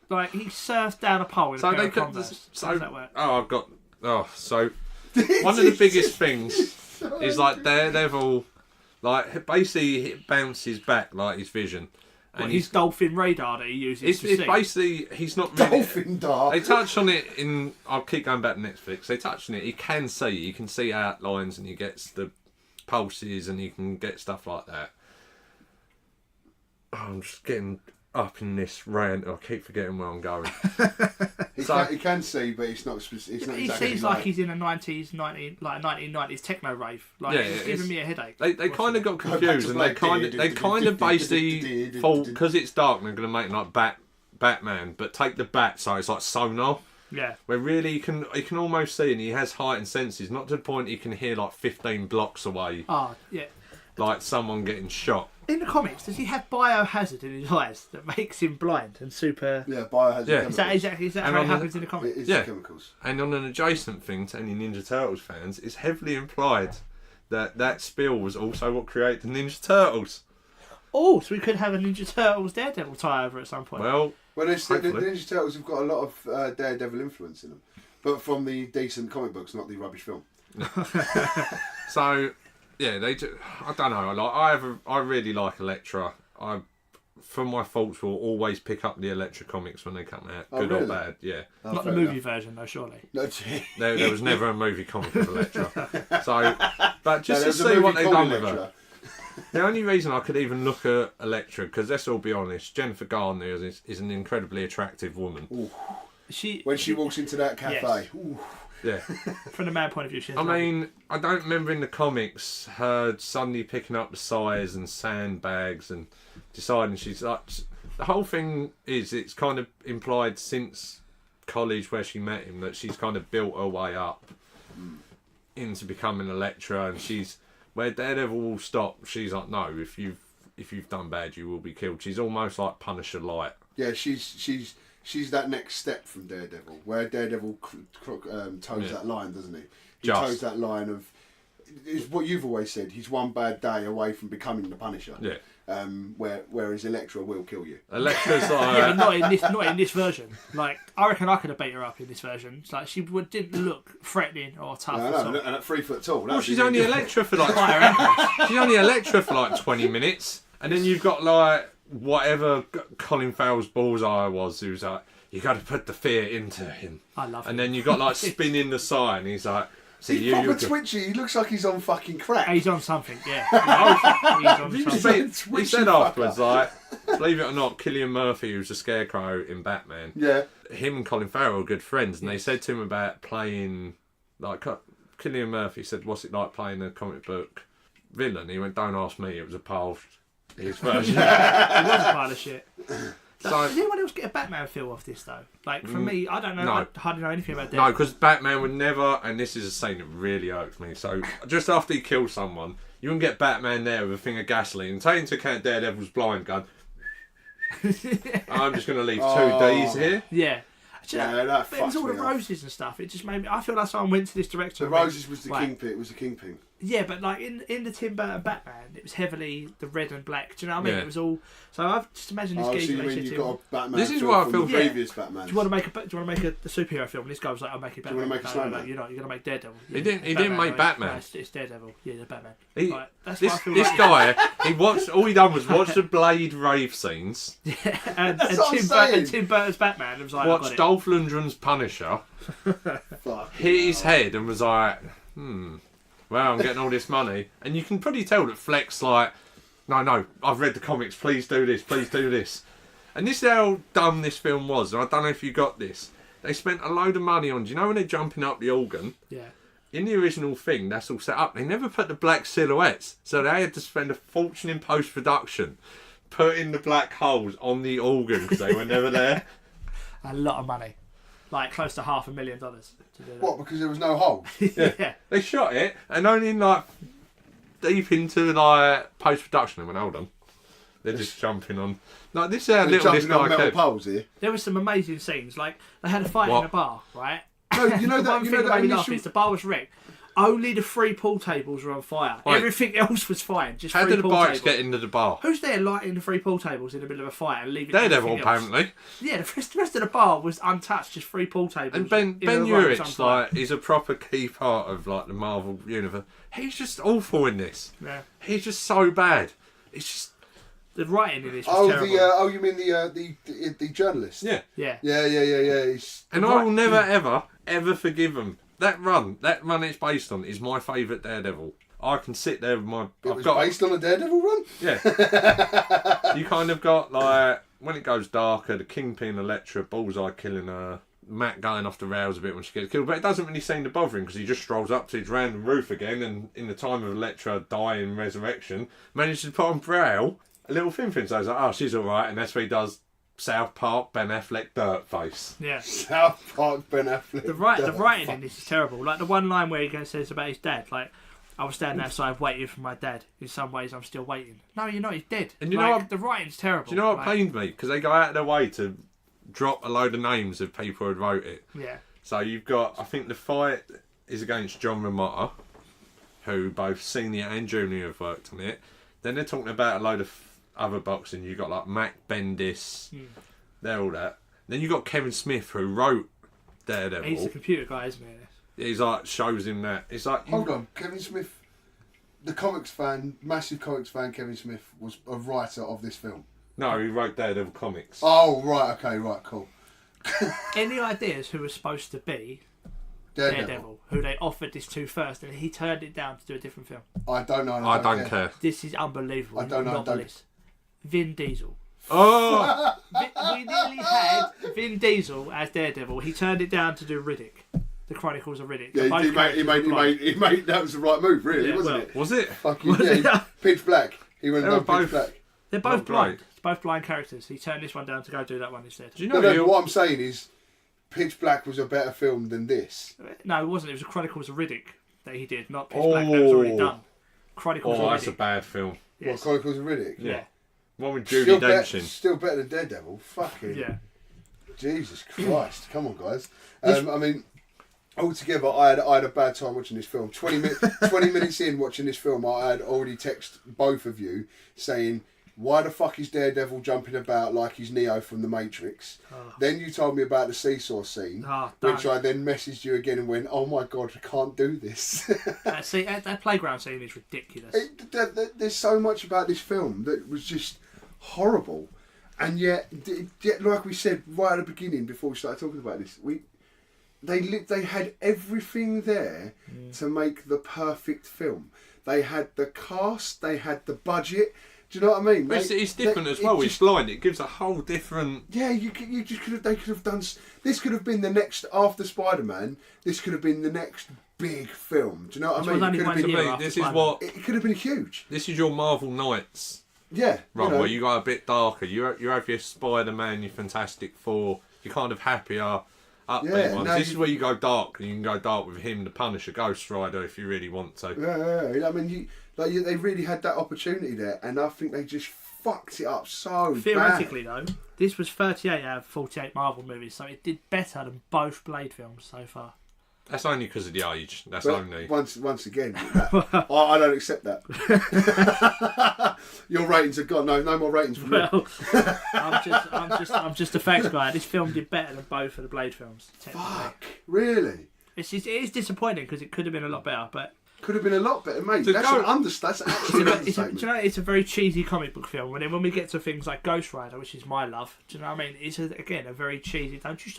like he surfed down a pole in a pair of Converse. How does that work? So one of the biggest things is like Daredevil, like basically it bounces back like his vision. And his dolphin radar that he uses to see. It's basically, he's not really... Dolphin dart. They touch on it in... I'll keep going back to Netflix. They touch on it. He can see. You can see outlines and he gets the pulses and you can get stuff like that. Oh, I'm just getting up in this rant. I keep forgetting where I'm going. He can see, but it's not exactly he seems like he's in a 1990s techno rave. Like it's giving me a headache. They kind of got confused and they kind of basically thought because it's dark they're going to make like Batman, but take the bat so it's like sonar. Yeah. Where really he can almost see and he has heightened senses, not to the point he can hear like 15 blocks away. Oh yeah. like someone getting shot. In the comics, does he have biohazard in his eyes that makes him blind and super? Yeah, biohazard Yeah. chemicals. Is that And how it on the- happens in the comics? It is Yeah. the chemicals. And on an adjacent thing to any Ninja Turtles fans, it's heavily implied that spill was also what created the Ninja Turtles. Oh, so we could have a Ninja Turtles Daredevil tie over at some point. Well, Well, the Hopefully. Ninja Turtles have got a lot of Daredevil influence in them, but from the decent comic books, not the rubbish film. so yeah, they do. I don't know. I really like Elektra. From my faults, will always pick up the Elektra comics when they come out, Oh, good really? or bad. Yeah, Not the fair movie enough. version, though, surely. No, there was never a movie comic of Elektra. So, but just there's to a see what movie they've called done with her. Elektra. The only reason I could even look at Elektra, because let's all be honest, Jennifer Garner is an incredibly attractive woman. When she walks into that cafe. Yes. Ooh. Yeah. From the man point of view, she's I mean, I don't remember in the comics her suddenly picking up the size and sandbags and deciding she's like. The whole thing is it's kind of implied since college where she met him that she's kind of built her way up into becoming Elektra, and she's where Daredevil will stop. She's like, no, if you've done bad, you will be killed. She's almost like Punisher light. Yeah, she's that next step from Daredevil, where Daredevil toes that line, doesn't he? He toes that line of. It's what you've always said. He's one bad day away from becoming the Punisher. Yeah. Whereas Elektra will kill you. Elektra's like. Yeah, but not in this version. Like, I reckon I could have beat her up in this version. It's like she didn't look threatening or tough at all. No, and at 3 foot tall. Well, she's only Elektra for like. Higher ankles. She's only Elektra for like 20 minutes, and then you've got like whatever Colin Farrell's bullseye was, who's like, you got to put the fear into him. I love And him. then you got like spinning the sign. He's like, see He's you. proper You twitchy. He looks like he's on fucking crack. He's on something, yeah. He's on He something. said afterwards, like, believe it or not, Cillian Murphy, who's the Scarecrow in Batman, Yeah. him and Colin Farrell are good friends, and they said to him about playing, like, Cillian Murphy said, what's it like playing a comic book villain? He went, don't ask me, it was a pile of his version. He was a pile of shit. So, Does anyone else get a Batman feel off this, though? Like, for me, I don't know. no. I hardly know anything about that. no, because Batman would never, and this is a scene that really irks me, so just after he kills someone, you wouldn't get Batman there with a thing of gasoline, and take into account Daredevil's blind gun. I'm just going to leave 2Ds here. Yeah. Do you know, Yeah, that but it was fucks all the me off. roses and stuff. It just made me. I feel like someone went to this director. The and went, roses was the right, kingpin. It was the kingpin. Yeah, but like in the Tim Burton Batman, it was heavily the red and black. Do you know what I mean? Yeah. It was all. So I've just imagined this Oh, so geezer. you They mean said you've to got him, a Batman This is film what I from feel- the Yeah. previous Batman? do you want to make a superhero film? And this guy was like, I'll make it Do you Batman. wanna make a No, snowman? you're not. You're gonna make Daredevil. He didn't make Batman. No, it's Daredevil. Yeah, the Batman. He- Right, that's what I This, feel this like. guy, all he done was watch the Blade rave scenes, and what I'm saying. Tim Burton's Batman. It was like, I got watched it. Dolph Lundgren's Punisher, Fuck. hit his head and was like, well, I'm getting all this money. And you can pretty tell that Fleck's like, no, I've read the comics, please do this. And this is how dumb this film was, and I don't know if you got this. They spent a load of money on, do you know when they're jumping up the organ? Yeah. In the original thing, that's all set up. They never put the black silhouettes, so they had to spend a fortune in post-production putting the black holes on the organ because they were never there. A lot of money. Like close to $500,000 to do that. What? Because there was no hole. Yeah. They shot it, and only like deep into like post-production, they went, hold on. They're just jumping on. Like, this is how They're little this jumping on guy metal could. poles here. There were some amazing scenes. Like they had a fight What? in a bar, right? No, you know The that. one You thing know that that made me laugh initial. is the bar was wrecked. Only the 3 pool tables were on fire. Right. Everything else was fine. Just How 3 did the pool bikes tables. get into the bar? Who's there lighting the 3 pool tables in the middle of a fight and leaving Daredevil, everything else? apparently. Yeah, the rest of the bar was untouched. Just 3 pool tables. And Ben in a row, Urich, on fire. like, is a proper key part of like the Marvel universe. He's just awful in this. Yeah. He's just so bad. It's just The writing in this was Oh, terrible. you mean the journalist? yeah. Yeah. Yeah. He's, And I will never ever forgive him. That run it's based on is my favourite Daredevil. I can sit there with my. it was based on a Daredevil run. Yeah. You kind of got like when it goes darker, the Kingpin, Elektra, Bullseye killing her, Matt going off the rails a bit when she gets killed, but it doesn't really seem to bother him because he just strolls up to his random roof again, and in the time of Elektra dying resurrection, manages to put on Prowl a little fin. So he's like, oh, she's all right, and that's what he does. South Park, Ben Affleck, dirt face. Yeah. South Park, Ben Affleck. The writing in this is terrible. Like the one line where he says about his dad, like, I was standing outside waiting for my dad. In some ways, I'm still waiting. No, you're not. He's dead. And you know what? The writing's terrible. Do you know what pained me? Because they go out of their way to drop a load of names of people who wrote it. Yeah. So you've got, I think the fight is against John Romita, who both senior and junior have worked on it. Then they're talking about a load of other boxing. You've got like Mac Bendis, they're all that. Then you've got Kevin Smith, who wrote Daredevil. He's the computer guy, isn't he? He's like, shows him that. It's like, Hold on, Kevin Smith, the comics fan, massive comics fan, Kevin Smith was a writer of this film. no, he wrote Daredevil comics. Oh, right, okay, right, cool. Any ideas who was supposed to be Daredevil, who they offered this to first, and he turned it down to do a different film? I don't know. I don't care. This is unbelievable. I don't know. Not the list. Vin Diesel. Oh! We nearly had Vin Diesel as Daredevil. He turned it down to do Riddick. The Chronicles of Riddick. Yeah, he made that was the right move, really, Yeah, wasn't well, it? Was it? Fucking yeah, Pitch Black. He went They were down Pitch both- Black. They're both Not blind. great. Both blind characters. He turned this one down to go do that one instead. Do you No, know no, you- but what I'm saying is, Pitch Black was a better film than this. No, it wasn't. It was the Chronicles of Riddick that he did, not Pitch Black. That was already done. Chronicles Oh, of that's Riddick. a bad film. What, Yes. Chronicles of Riddick? Yeah. One with Judi Dench in. Still better than Daredevil. Fucking Yeah. Jesus Christ! Come on, guys. I mean, altogether, I had a bad time watching this film. 20 minutes in watching this film, I had already texted both of you saying, "Why the fuck is Daredevil jumping about like he's Neo from The Matrix?" Then you told me about the seesaw scene, which I then messaged you again and went, "Oh my god, I can't do this." That playground scene is ridiculous. There's so much about this film that was just horrible, and yet, like we said right at the beginning before we started talking about this, they had everything there to make the perfect film. They had the cast, they had the budget. Do you know what I mean? It's different as well. It's blind. It gives a whole different. Yeah, you just could have. They could have done. This could have been the next after Spider-Man. This could have been the next big film. Do you know what I mean? only It could have one been. year To me, after this is Spider-Man. what. It could have been huge. This is your Marvel Knights Yeah. run, you know. where you go a bit darker. You have your Spider-Man, your Fantastic Four, your kind of happier, upbeat Yeah, ones. no, This is where you go dark, and you can go dark with him, the Punisher, Ghost Rider, if you really want to. Yeah. I mean, they really had that opportunity there, and I think they just fucked it up so Theoretically, bad. though, this was 38 out of 48 Marvel movies, so it did better than both Blade films so far. That's only because of the age. That's But only. once again, I don't accept that. Your ratings are gone. No more ratings from me. Well, I'm just a facts guy. This film did better than both of the Blade films. Technically. Fuck, really? It is disappointing because it could have been a lot better, but Could have been a lot better, mate. To That's go- an understatement. That's actually an do understatement. you know, it's a very cheesy comic book film. And then when we get to things like Ghost Rider, which is my love, do you know what I mean? It's again a very cheesy. Don't you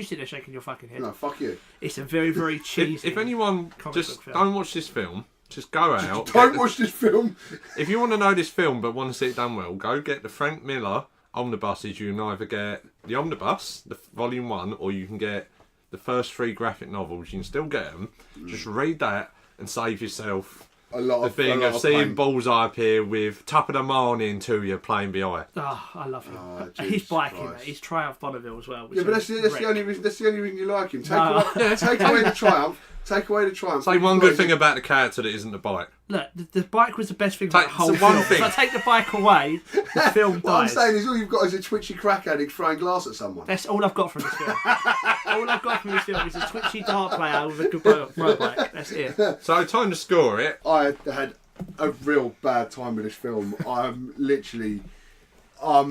sit there shaking your fucking head? No, fuck you. It's a very very cheesy. If anyone comic just book film. don't watch this film, just go out. Don't watch this film. If you want to know this film but want to see it done well, go get the Frank Miller omnibuses. You can either get the omnibus, the volume 1, or you can get the first 3 graphic novels. You can still get them. Just read that and save yourself A lot the of thing a of lot seeing pain. Bullseye appear with Top of the Morning to you playing behind. Oh, I love him. Oh, He's Jesus biking Christ. that. He's Triumph Bonneville as well. which Yeah, but is that's the wreck. only reason. That's the only reason you like him. Take No. away the triumph. Take away the triumph. Say one good thing about the character that isn't the bike. Look, the bike was the best thing about the Take whole the one film. thing. If I take the bike away, the film What I'm dies. saying is, all you've got is a twitchy crack addict throwing glass at someone. That's all I've got from this film. All I've got from this film is a twitchy dart player with a good motorbike. That's it. So time to score it. I had a real bad time with this film. I'm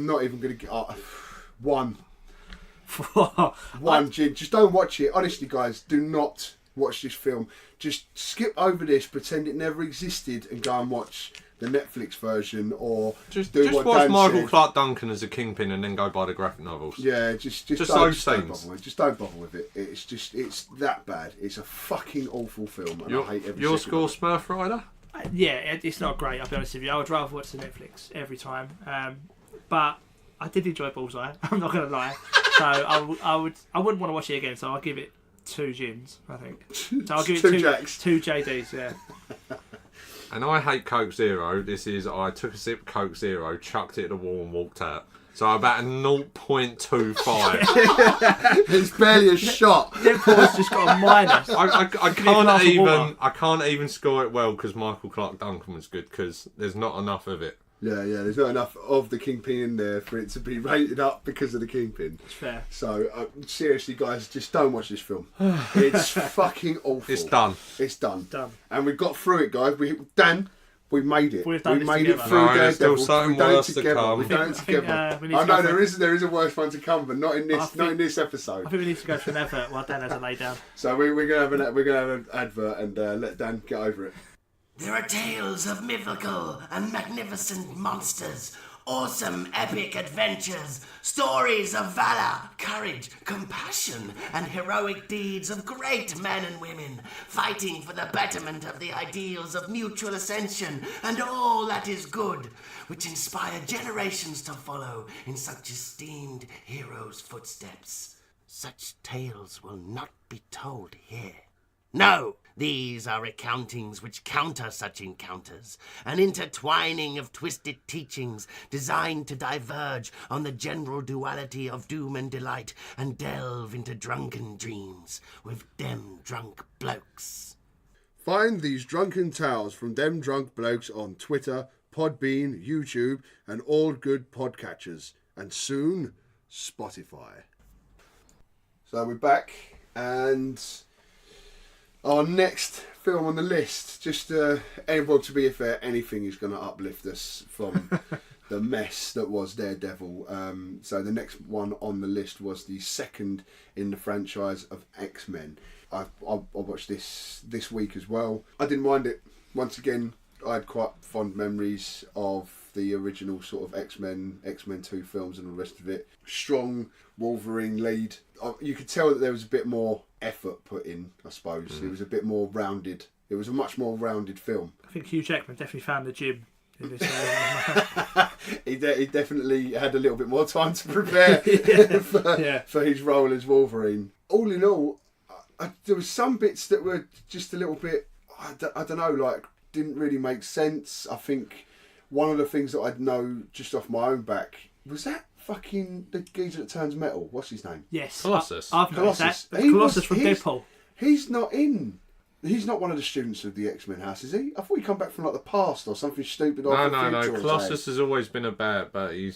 not even going to get one. Gin. Just don't watch it. Honestly, guys, do not watch this film. Just skip over this, pretend it never existed, and go and watch the Netflix version, or Just do what watch Dan Michael said. Clark Duncan as a kingpin and then go buy the graphic novels. Yeah, just those don't scenes. bother with it. Just don't bother with it. It's that bad. It's a fucking awful film, and I hate every Your second score, of it. Smurf Rider? Yeah, it's not great. I'll be honest with you. I would rather watch the Netflix every time. But I did enjoy Bullseye. I'm not going to lie. So I wouldn't want to watch it again. So I'll give it 2 gins. I think. So I'll give it 2 Jacks. 2 JDs. Yeah. And I hate Coke Zero. I took a sip of Coke Zero, chucked it at the wall and walked out. So about a 0.25. It's barely a shot. Deadpool's just got a minus. I can't even score it well because Michael Clark Duncan was good because there's not enough of it. Yeah, there's not enough of the Kingpin in there for it to be rated up because of the Kingpin. It's fair. So, seriously, guys, just don't watch this film. It's fucking awful. It's done. It's done. Done. And we got through it, guys. We made it. We've done we this made together. it through No, there's still Daredevil. something We've done it worse to together. come. We've done it together. we need I to know go there is a worse one to come, but not in this episode. I think we need to go for an advert while Dan has a lay down. So we're gonna have an advert and let Dan get over it. There are tales of mythical and magnificent monsters, awesome epic adventures, stories of valor, courage, compassion, and heroic deeds of great men and women, fighting for the betterment of the ideals of mutual ascension and all that is good, which inspire generations to follow in such esteemed heroes' footsteps. Such tales will not be told here. No, these are recountings which counter such encounters, an intertwining of twisted teachings designed to diverge on the general duality of doom and delight and delve into drunken dreams with dem drunk blokes. Find these drunken tales from them drunk blokes on Twitter, Podbean, YouTube, and all good podcatchers, and soon Spotify. So we're back, and our next film on the list, just to be fair, anything is going to uplift us from the mess that was Daredevil. So the next one on the list was the second in the franchise of X-Men. I watched this week as well. I didn't mind it. Once again, I had quite fond memories of the original sort of X-Men 2 films and all the rest of it. Strong Wolverine lead. You could tell that there was a bit more effort put in, I suppose. It was a bit more rounded. It was a much more rounded film. I think Hugh Jackman definitely found the gym in this. He definitely had a little bit more time to prepare for his role as Wolverine. All in all, there was some bits that were just a little bit, I don't know, like didn't really make sense. I think one of the things that I'd know just off my own back was that fucking the geezer that turns metal. What's his name? Yes, Colossus. I've noticed Colossus. that. Colossus from Deadpool. He's not in. He's not one of the students of the X-Men house, is he? I thought he come back from like the past or something stupid. No. Colossus has always been a bat, but he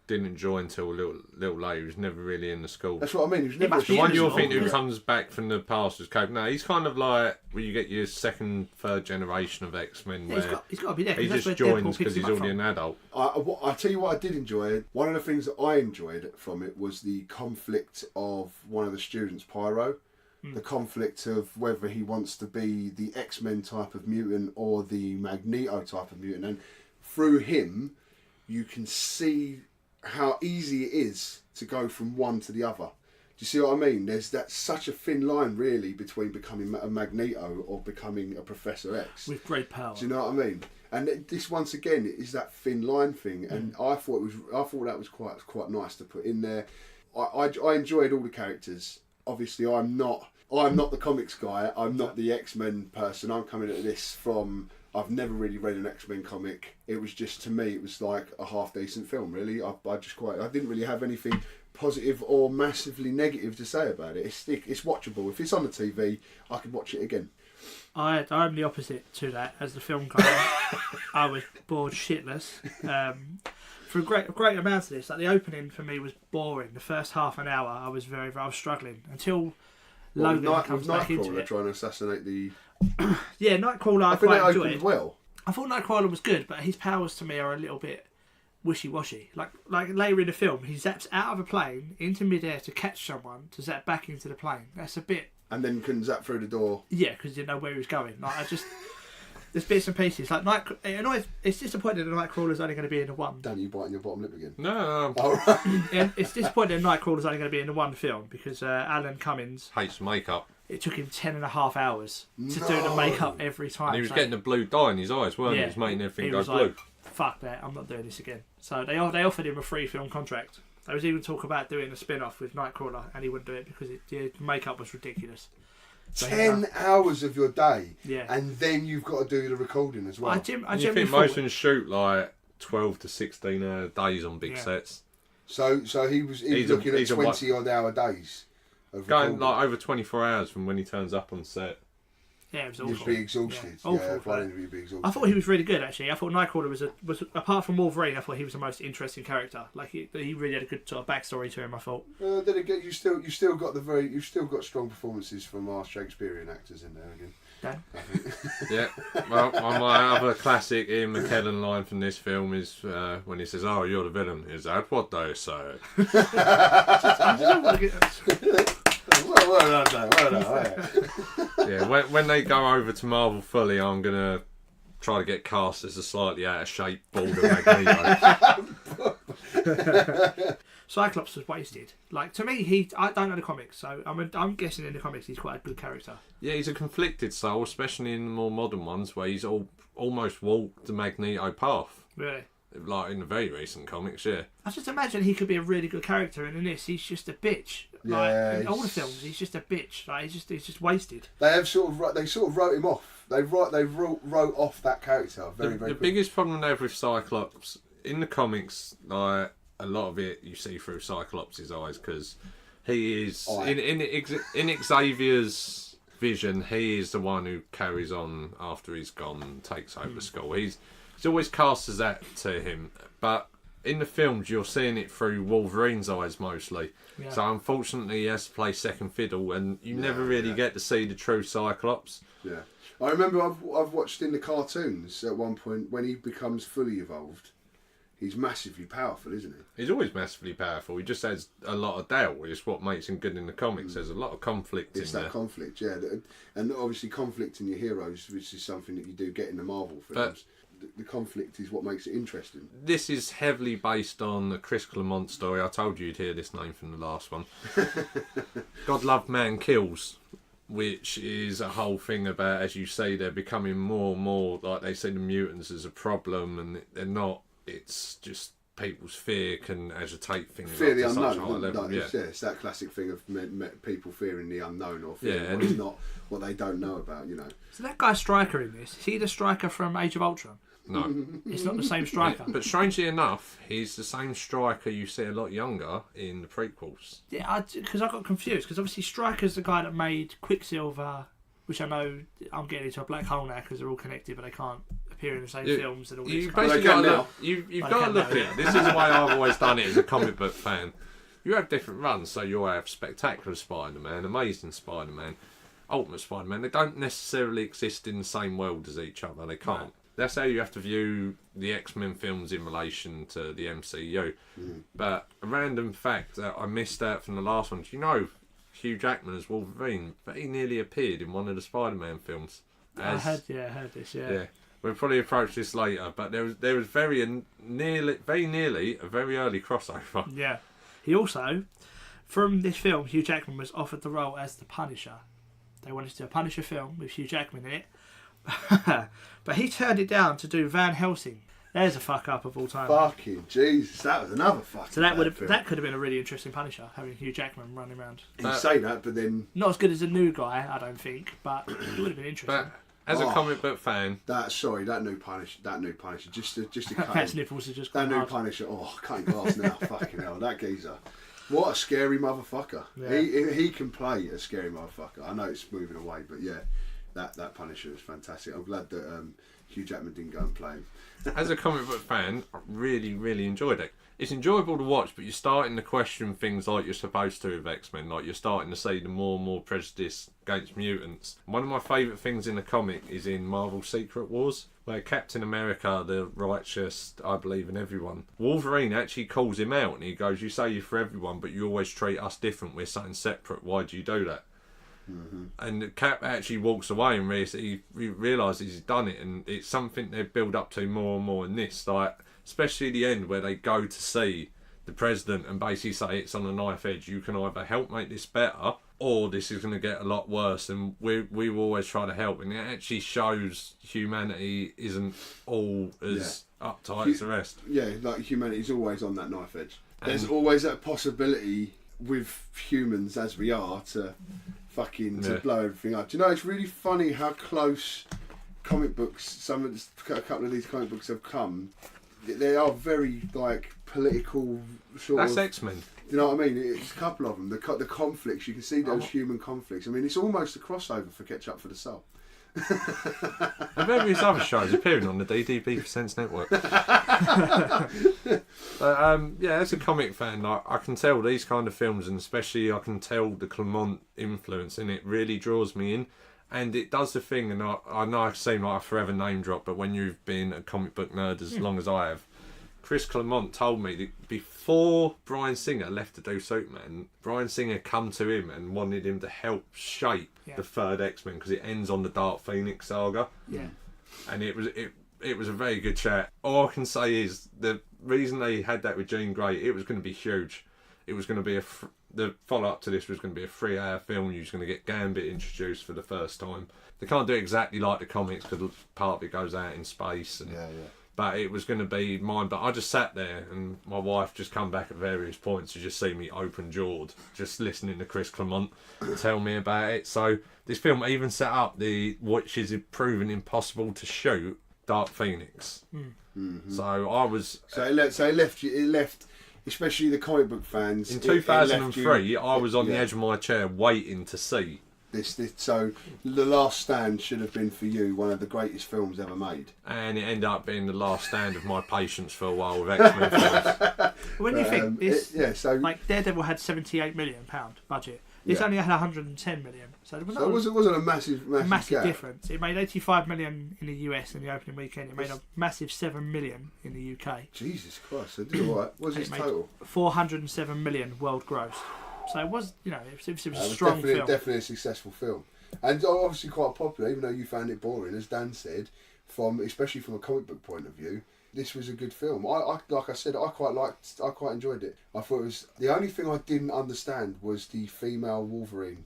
didn't join until a little later. He was never really in the school. That's what I mean. He was never The one you're thinking who comes back from the past is Cope. No, he's kind of like where you get your second, third generation of X-Men. Yeah, he's got to be there. He just joins because he's already an adult. I tell you what I did enjoy. One of the things that I enjoyed from it was the conflict of one of the students, Pyro. The conflict of whether he wants to be the X-Men type of mutant or the Magneto type of mutant. And through him, you can see how easy it is to go from one to the other. Do you see what I mean? There's such a thin line, really, between becoming a Magneto or becoming a Professor X. With great power. Do you know what I mean? And this, once again, is that thin line thing. And I thought that was quite nice to put in there. I enjoyed all the characters. Obviously, I'm not the comics guy. I'm not the X-Men person. I'm coming at this from, I've never really read an X-Men comic. It was just, to me, it was like a half decent film, really. I didn't really have anything positive or massively negative to say about it. It's watchable. If it's on the TV, I could watch it again. I'm the opposite to that. As the film guy, I was bored shitless. For a great amount of this, like the opening for me was boring. The first half an hour, I was struggling until Logan comes back into it. Trying to assassinate the. Yeah, Nightcrawler. I think quite that enjoyed. opened well. I thought Nightcrawler was good, but his powers to me are a little bit wishy-washy. Like later in the film, he zaps out of a plane into midair to catch someone to zap back into the plane. That's a bit. And then couldn't zap through the door. Yeah, because he didn't know where he was going. Like there's bits and pieces. Like it's disappointing that Nightcrawler's only going to be in the one. Dan, you biting your bottom lip again? No. Oh, right. Yeah, it's disappointing that Nightcrawler's only going to be in the one film because Alan Cummins Hates makeup. It took him 10.5 hours to do the makeup every time. And he was getting the blue dye in his eyes, weren't he? He was making everything go blue. Like, fuck that, I'm not doing this again. So they offered him a free film contract. There was even talk about doing a spin-off with Nightcrawler, and he wouldn't do it because the makeup was ridiculous. So 10 hours of your day, yeah, and then you've got to do the recording as well. I think most of them shoot like 12 to 16 hour days on big sets. So he was looking at 20 odd hour days. Going like over 24 hours from when he turns up on set. Yeah, it was awful. He'd be exhausted. Yeah, awful. He'd be exhausted. I thought he was really good actually. I thought Nightcrawler was apart from Wolverine, I thought he was the most interesting character. Like he really had a good sort of backstory to him. I thought. Then again, you still got strong performances from our Shakespearean actors in there again. Dan? Yeah. Well, my other classic Ian McKellen line from this film is when he says, "Oh, you're the villain." Is that what they say? Well done. Yeah, when they go over to Marvel fully, I'm gonna try to get cast as a slightly out of shape balder Magneto. Cyclops was wasted. Like to me, I don't know the comics, so I'm guessing in the comics he's quite a good character. Yeah, he's a conflicted soul, especially in the more modern ones where he's almost walked the Magneto path. Really. Like in the very recent comics, yeah. I just imagine he could be a really good character, and in this, he's just a bitch. Like, in all the films, he's just a bitch. Like he's just wasted. They sort of wrote him off. They wrote off that character very The biggest problem they have with Cyclops in the comics, like a lot of it, you see through Cyclops' eyes because he is in Xavier's vision. He is the one who carries on after he's gone and takes over the school. He's always cast as that to him, but in the films you're seeing it through Wolverine's eyes mostly. Yeah. So unfortunately he has to play second fiddle, and you never really get to see the true Cyclops. Yeah, I remember I've watched in the cartoons at one point when he becomes fully evolved. He's massively powerful, isn't he? He's always massively powerful. He just has a lot of doubt, which is what makes him good in the comics. There's a lot of conflict in there. It's that conflict, yeah. And obviously conflict in your heroes, which is something that you do get in the Marvel films. The conflict is what makes it interesting. This is heavily based on the Chris Claremont story. I told you you'd hear this name from the last one. God Love Man Kills, which is a whole thing about, as you say, they're becoming more and more like they see the mutants as a problem, and they're not. It's just people's fear can agitate things. Fear the unknown. It's that classic thing of people fearing the unknown or fearing what is not what they don't know about, you know. So that guy Stryker in this, is he the Stryker from Age of Ultron? No. It's not the same Stryker. But strangely enough, he's the same Stryker you see a lot younger in the prequels. Yeah, because I got confused, because obviously Stryker's the guy that made Quicksilver, which I know I'm getting into a black hole now because they're all connected, but they can't appear in the same films and all this. You've got to look at it. This is the way I've always done it as a comic book fan. You have different runs, so you'll have Spectacular Spider-Man, Amazing Spider-Man, Ultimate Spider-Man. They don't necessarily exist in the same world as each other. They can't. No. That's how you have to view the X-Men films in relation to the MCU. But a random fact that I missed out from the last one, do you know Hugh Jackman as Wolverine, but he nearly appeared in one of the Spider-Man films. I heard this, yeah. We'll probably approach this later, but there was very nearly a very early crossover. Yeah. He also, from this film, Hugh Jackman was offered the role as the Punisher. They wanted to do a Punisher film with Hugh Jackman in it. But he turned it down to do Van Helsing. There's a fuck up of all time. Fucking Jesus, that was another fucking. So that could have been a really interesting Punisher, having Hugh Jackman running around. You say that, but then not as good as a new guy, I don't think, but it would have been interesting. But as a comic book fan, that new Punisher, just to cut Cat's nipples are just that new hard. Punisher. Oh, cutting glass now, fucking hell, that geezer. What a scary motherfucker. Yeah. He can play a scary motherfucker. I know it's moving away, but yeah, that Punisher is fantastic. I'm glad that Hugh Jackman didn't go and play him. As a comic book fan, I really, really enjoyed it. It's enjoyable to watch, but you're starting to question things like you're supposed to with X-Men. Like you're starting to see the more and more prejudice against mutants. One of my favourite things in the comic is in Marvel Secret Wars, where Captain America, the righteous, I believe in everyone, Wolverine actually calls him out and he goes, "You say you're for everyone, but you always treat us different. We're something separate. Why do you do that?" And Cap actually walks away and he realises he's done it, and it's something they build up to more and more in this, like especially the end where they go to see the president and basically say it's on a knife edge. You can either help make this better, or this is going to get a lot worse, and we will always try to help. And it actually shows humanity isn't all as uptight as the rest. Yeah, like humanity's always on that knife edge. There's always that possibility with humans as we are to blow everything up. Do you know, it's really funny how close comic books, a couple of these comic books have come. They are very political sort That's of... X-Men. You know what I mean? It's a couple of them. The conflicts, you can see those human conflicts. I mean, it's almost a crossover for Ketchup for the Soul. And various other shows appearing on the DDB Presents Network. Yeah, as a comic fan, like, I can tell these kind of films, and especially I can tell the Claremont influence in it really draws me in. And it does the thing, and I know I seem like a forever name drop, but when you've been a comic book nerd as long as I have, Chris Claremont told me that before Bryan Singer left to do Superman, Bryan Singer come to him and wanted him to help shape the third X-Men, because it ends on the Dark Phoenix saga. Yeah. And it was a very good chat. All I can say is the reason they had that with Jean Grey, it was going to be huge. It was going to be the follow-up to this was going to be a 3-hour film. You was going to get Gambit introduced for the first time. They can't do it exactly like the comics because part of it goes out in space. And, but it was going to be mine. But I just sat there, and my wife just come back at various points to just see me open-jawed, just listening to Chris Claremont tell me about it. So this film even set up which is proven impossible to shoot, Dark Phoenix. Mm-hmm. So I was... So it left, especially the comic book fans... In 2003, I was on the edge of my chair waiting to see. So The Last Stand should have been, for you, one of the greatest films ever made. And it ended up being the last stand of my patience for a while with X-Men films. When you think this, so like Daredevil had £78 million budget. This only had 110 million. So it wasn't a massive gap. difference. It made 85 million in the US in the opening weekend. It made a massive 7 million in the UK. Jesus Christ, I did all right. What was its total? 407 million world gross. So it was, it was a strong film. Definitely a successful film, and obviously quite popular. Even though you found it boring, as Dan said, especially from a comic book point of view, this was a good film. I like I said, I quite enjoyed it. I thought it was the only thing I didn't understand was the female Wolverine.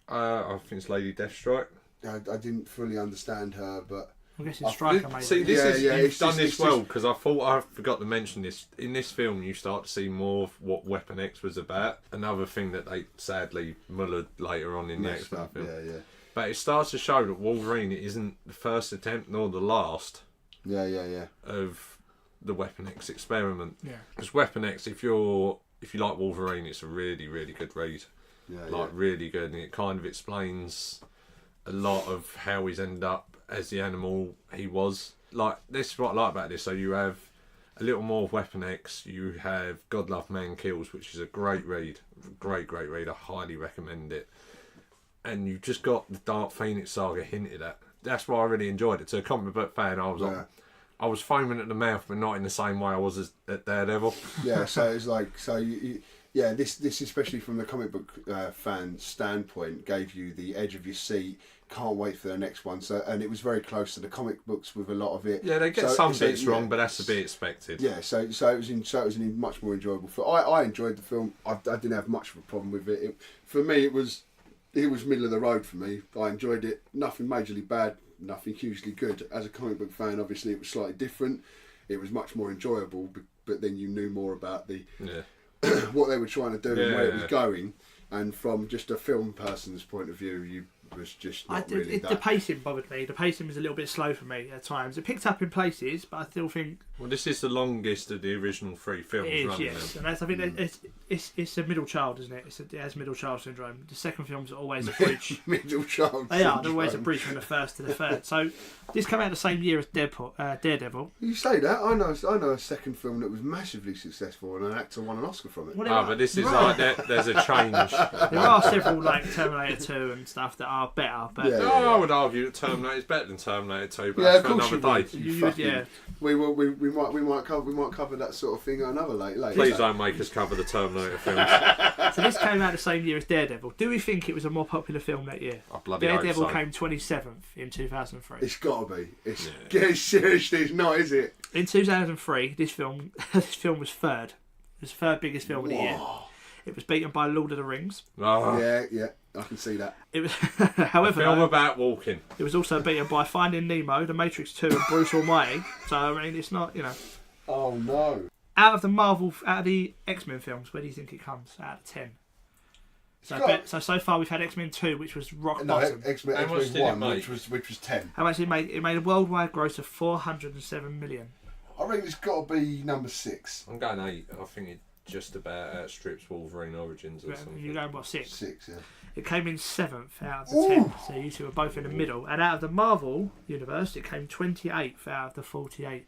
I think it's Lady Deathstrike. I didn't fully understand her, but. I'm guessing Striker made See, it. You've done this well, because I thought I forgot to mention this. In this film, you start to see more of what Weapon X was about. Another thing that they sadly mullered later on in the X-Men film. Yeah. But it starts to show that Wolverine isn't the first attempt nor the last. Yeah. Of the Weapon X experiment. Yeah. Because Weapon X, if you like Wolverine, it's a really, really good read. Really good, and it kind of explains a lot of how he's ended up as the animal he was. Like, this is what I like about this. So you have a little more of Weapon X, you have God Love Man Kills, which is a great read, great read, I highly recommend it. And you've just got the Dark Phoenix saga hinted at. That's why I really enjoyed it. To a comic book fan, I was foaming at the mouth, but not in the same way I was at Daredevil. Yeah, so it's like, this especially from the comic book fan standpoint gave you the edge of your seat. Can't wait for the next one. So, and it was very close to the comic books with a lot of it. Yeah, they get some bits wrong, but that's to be expected. Yeah, so it was a much more enjoyable film. I enjoyed the film. I didn't have much of a problem with it. For me, it was middle of the road for me. I enjoyed it. Nothing majorly bad, nothing hugely good. As a comic book fan, obviously it was slightly different. It was much more enjoyable, but then you knew more about what they were trying to do and where it was going. And from just a film person's point of view, was just not really that. The pacing bothered me. The pacing was a little bit slow for me at times. It picked up in places, but I still think... Well, this is the longest of the original 3 films. It is, running yes. now. And that's, I think it's a middle child, isn't it? It has middle child syndrome. The second film's always a bridge. Middle child They are. They're always a bridge from the first to the third. So this came out the same year as Daredevil. You say that. I know a second film that was massively successful and an actor won an Oscar from it. But this is like there's a change. There are several like Terminator 2 and stuff that are better, but I would argue that Terminator is better than Terminator 2, but that's for another day. We might cover that sort of thing another later. Please don't make us cover the Terminator films. So this came out the same year as Daredevil. Do we think it was a more popular film that year? I bloody Daredevil hope so. Came 27th in 2003. It's got to be. Seriously, it's not, is it? In 2003, this film was third. It was the third biggest film of the year. It was beaten by Lord of the Rings. Oh. Yeah, I can see that. It was, however, a film about walking. It was also beaten by Finding Nemo, The Matrix 2, and Bruce Almighty. So I mean, it's not, Oh no! Out of the X-Men films, where do you think it comes out of 10? So far we've had X-Men 2, which was rock bottom. X-Men 1, which was 10. How much it made? It made a worldwide gross of 407 million. I reckon it's got to be number 6. I'm going 8. I think it just about outstrips Wolverine Origins or something. You're going, what, 6? 6, yeah. It came in 7th out of the 10, so you two are both in the middle. And out of the Marvel universe, it came 28th out of the 48.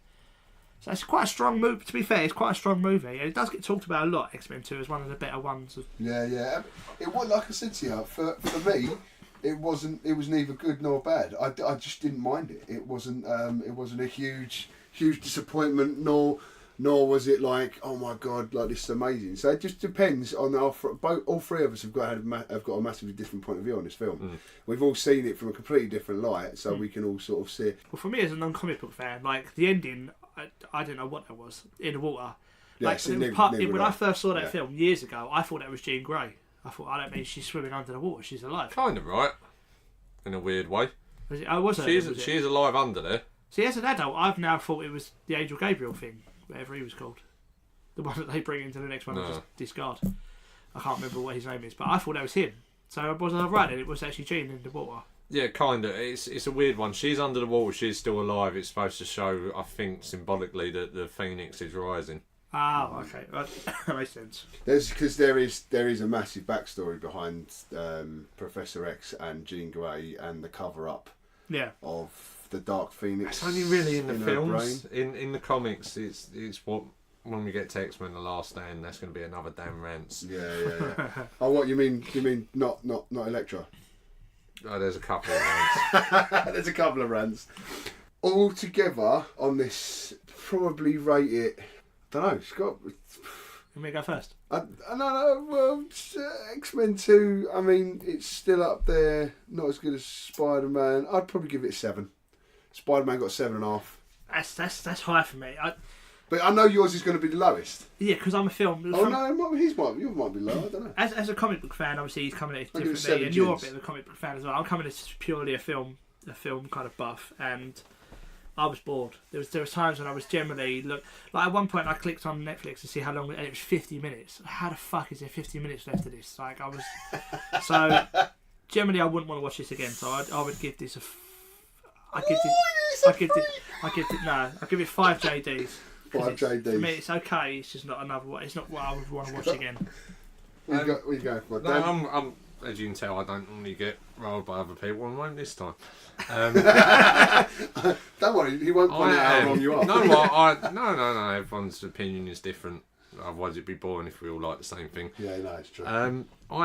So it's quite a strong move. To be fair, it's quite a strong movie. It does get talked about a lot. X-Men 2 is one of the better ones. Yeah. It was, like I said to you, for me, it was neither good nor bad. I just didn't mind it. It wasn't a huge disappointment, nor was it like, oh my god, like this is amazing. So it just depends on all three of us have got a massively different point of view on this film. We've all seen it from a completely different light, so we can all sort of see it. Well, for me as a non-comic book fan, like the ending, I don't know what that was in the water. Yeah, Like when I first saw that film years ago, I thought that was Jean Grey. I thought, I don't mean she's swimming under the water, she's alive. Kind of right, in a weird way. She is alive under there. See, as an adult, I've now thought it was the Angel Gabriel thing, whatever he was called. The one that they bring into the next one and just discard. I can't remember what his name is, but I thought that was him. So I was right, and it was actually Jean in the water. Yeah, kind of. It's a weird one. She's under the water, she's still alive. It's supposed to show, I think, symbolically that the Phoenix is rising. Oh, okay. That makes sense. Because there is a massive backstory behind Professor X and Jean Grey and the cover-up of the Dark Phoenix. It's only really in the films. In the comics, it's what, when we get to X-Men: The Last Stand, that's going to be another damn rant. Yeah. Oh, what you mean? You mean not Elektra? Oh, there's a couple of rants. There's a couple of rants. All together on this, probably rate it. I don't know, Scott. Let me go first. No. Well, X-Men 2. I mean, it's still up there. Not as good as Spider-Man. I'd probably give it 7. Spider-Man got 7.5. That's high for me. But I know yours is going to be the lowest. Yeah, because I'm a film. Oh no, yours might be low. I don't know. As a comic book fan, obviously he's coming at it differently, and you're a bit of a comic book fan as well. I'm coming as purely a film kind of buff, and I was bored. There was times when I was generally like at one point I clicked on Netflix to see how long, and it was 50 minutes. How the fuck is there 50 minutes left of this? Like I was so generally I wouldn't want to watch this again. So I would give this I give it 5 JDs. 5 JDs. For me, it's okay. It's just not another one. It's not what I would want to watch again. Where you go? No, I'm as you can tell, I don't normally get rolled by other people. I won't this time. Don't worry, he won't point out how wrong you are. No. Everyone's opinion is different. Otherwise, it'd be boring if we all like the same thing. Yeah, no, it's true. I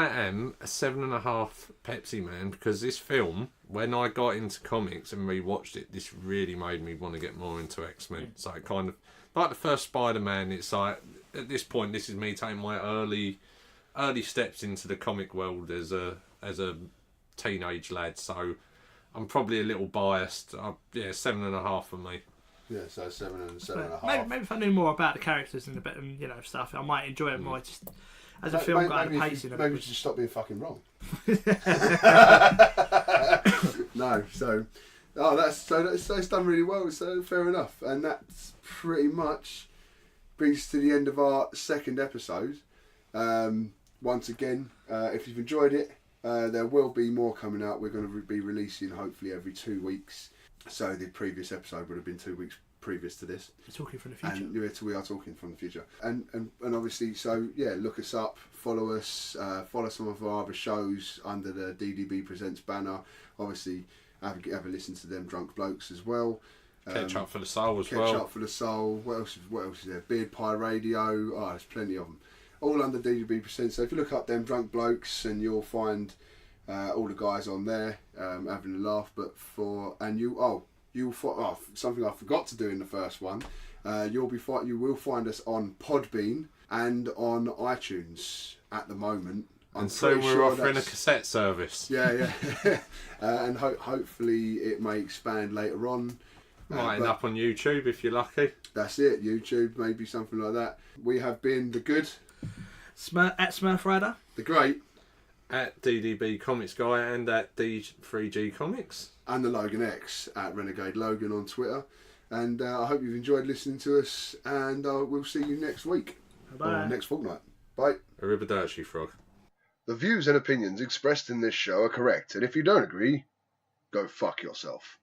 am a 7.5 Pepsi man because this film, when I got into comics and rewatched it, this really made me want to get more into X-Men. So it kind of like the first Spider-Man. It's like at this point, this is me taking my early steps into the comic world as a teenage lad. So I'm probably a little biased. 7.5 for me. Yeah, so 7 and 7.5. Maybe if I knew more about the characters and the bit and stuff, I might enjoy it more. Just as a film guy, the pacing of it. Maybe just stop being fucking wrong. No, so that's done really well. So fair enough, and that's pretty much brings to the end of our second episode. Once again, if you've enjoyed it, there will be more coming out. We're going to be releasing hopefully every 2 weeks. So the previous episode would have been 2 weeks previous to this. We're talking from the future. And we are talking from the future. And obviously, so yeah, look us up, follow us, follow some of our other shows under the DDB Presents banner. Obviously, have a listen to them Drunk Blokes as well. Catch Up for the Soul as well. Catch Up for the Soul. What else is there? Beard Pie Radio. Oh, there's plenty of them. All under DDB Presents. So if you look up them Drunk Blokes, and you'll find all the guys on there having a laugh. You'll find something I forgot to do in the first one. You will find us on Podbean and on iTunes at the moment. And so we're offering a cassette service. Yeah. And hopefully it may expand later on. Might end up on YouTube if you're lucky. That's it, YouTube, maybe something like that. We have been the good at Smurf Rider, the great at DDB Comics Guy, and at D3G Comics, and the Logan X at Renegade Logan on Twitter. And I hope you've enjoyed listening to us, and we'll see you next week. Bye. Or next fortnight. Bye. Arrivederci, Frog. The views and opinions expressed in this show are correct, and if you don't agree, go fuck yourself.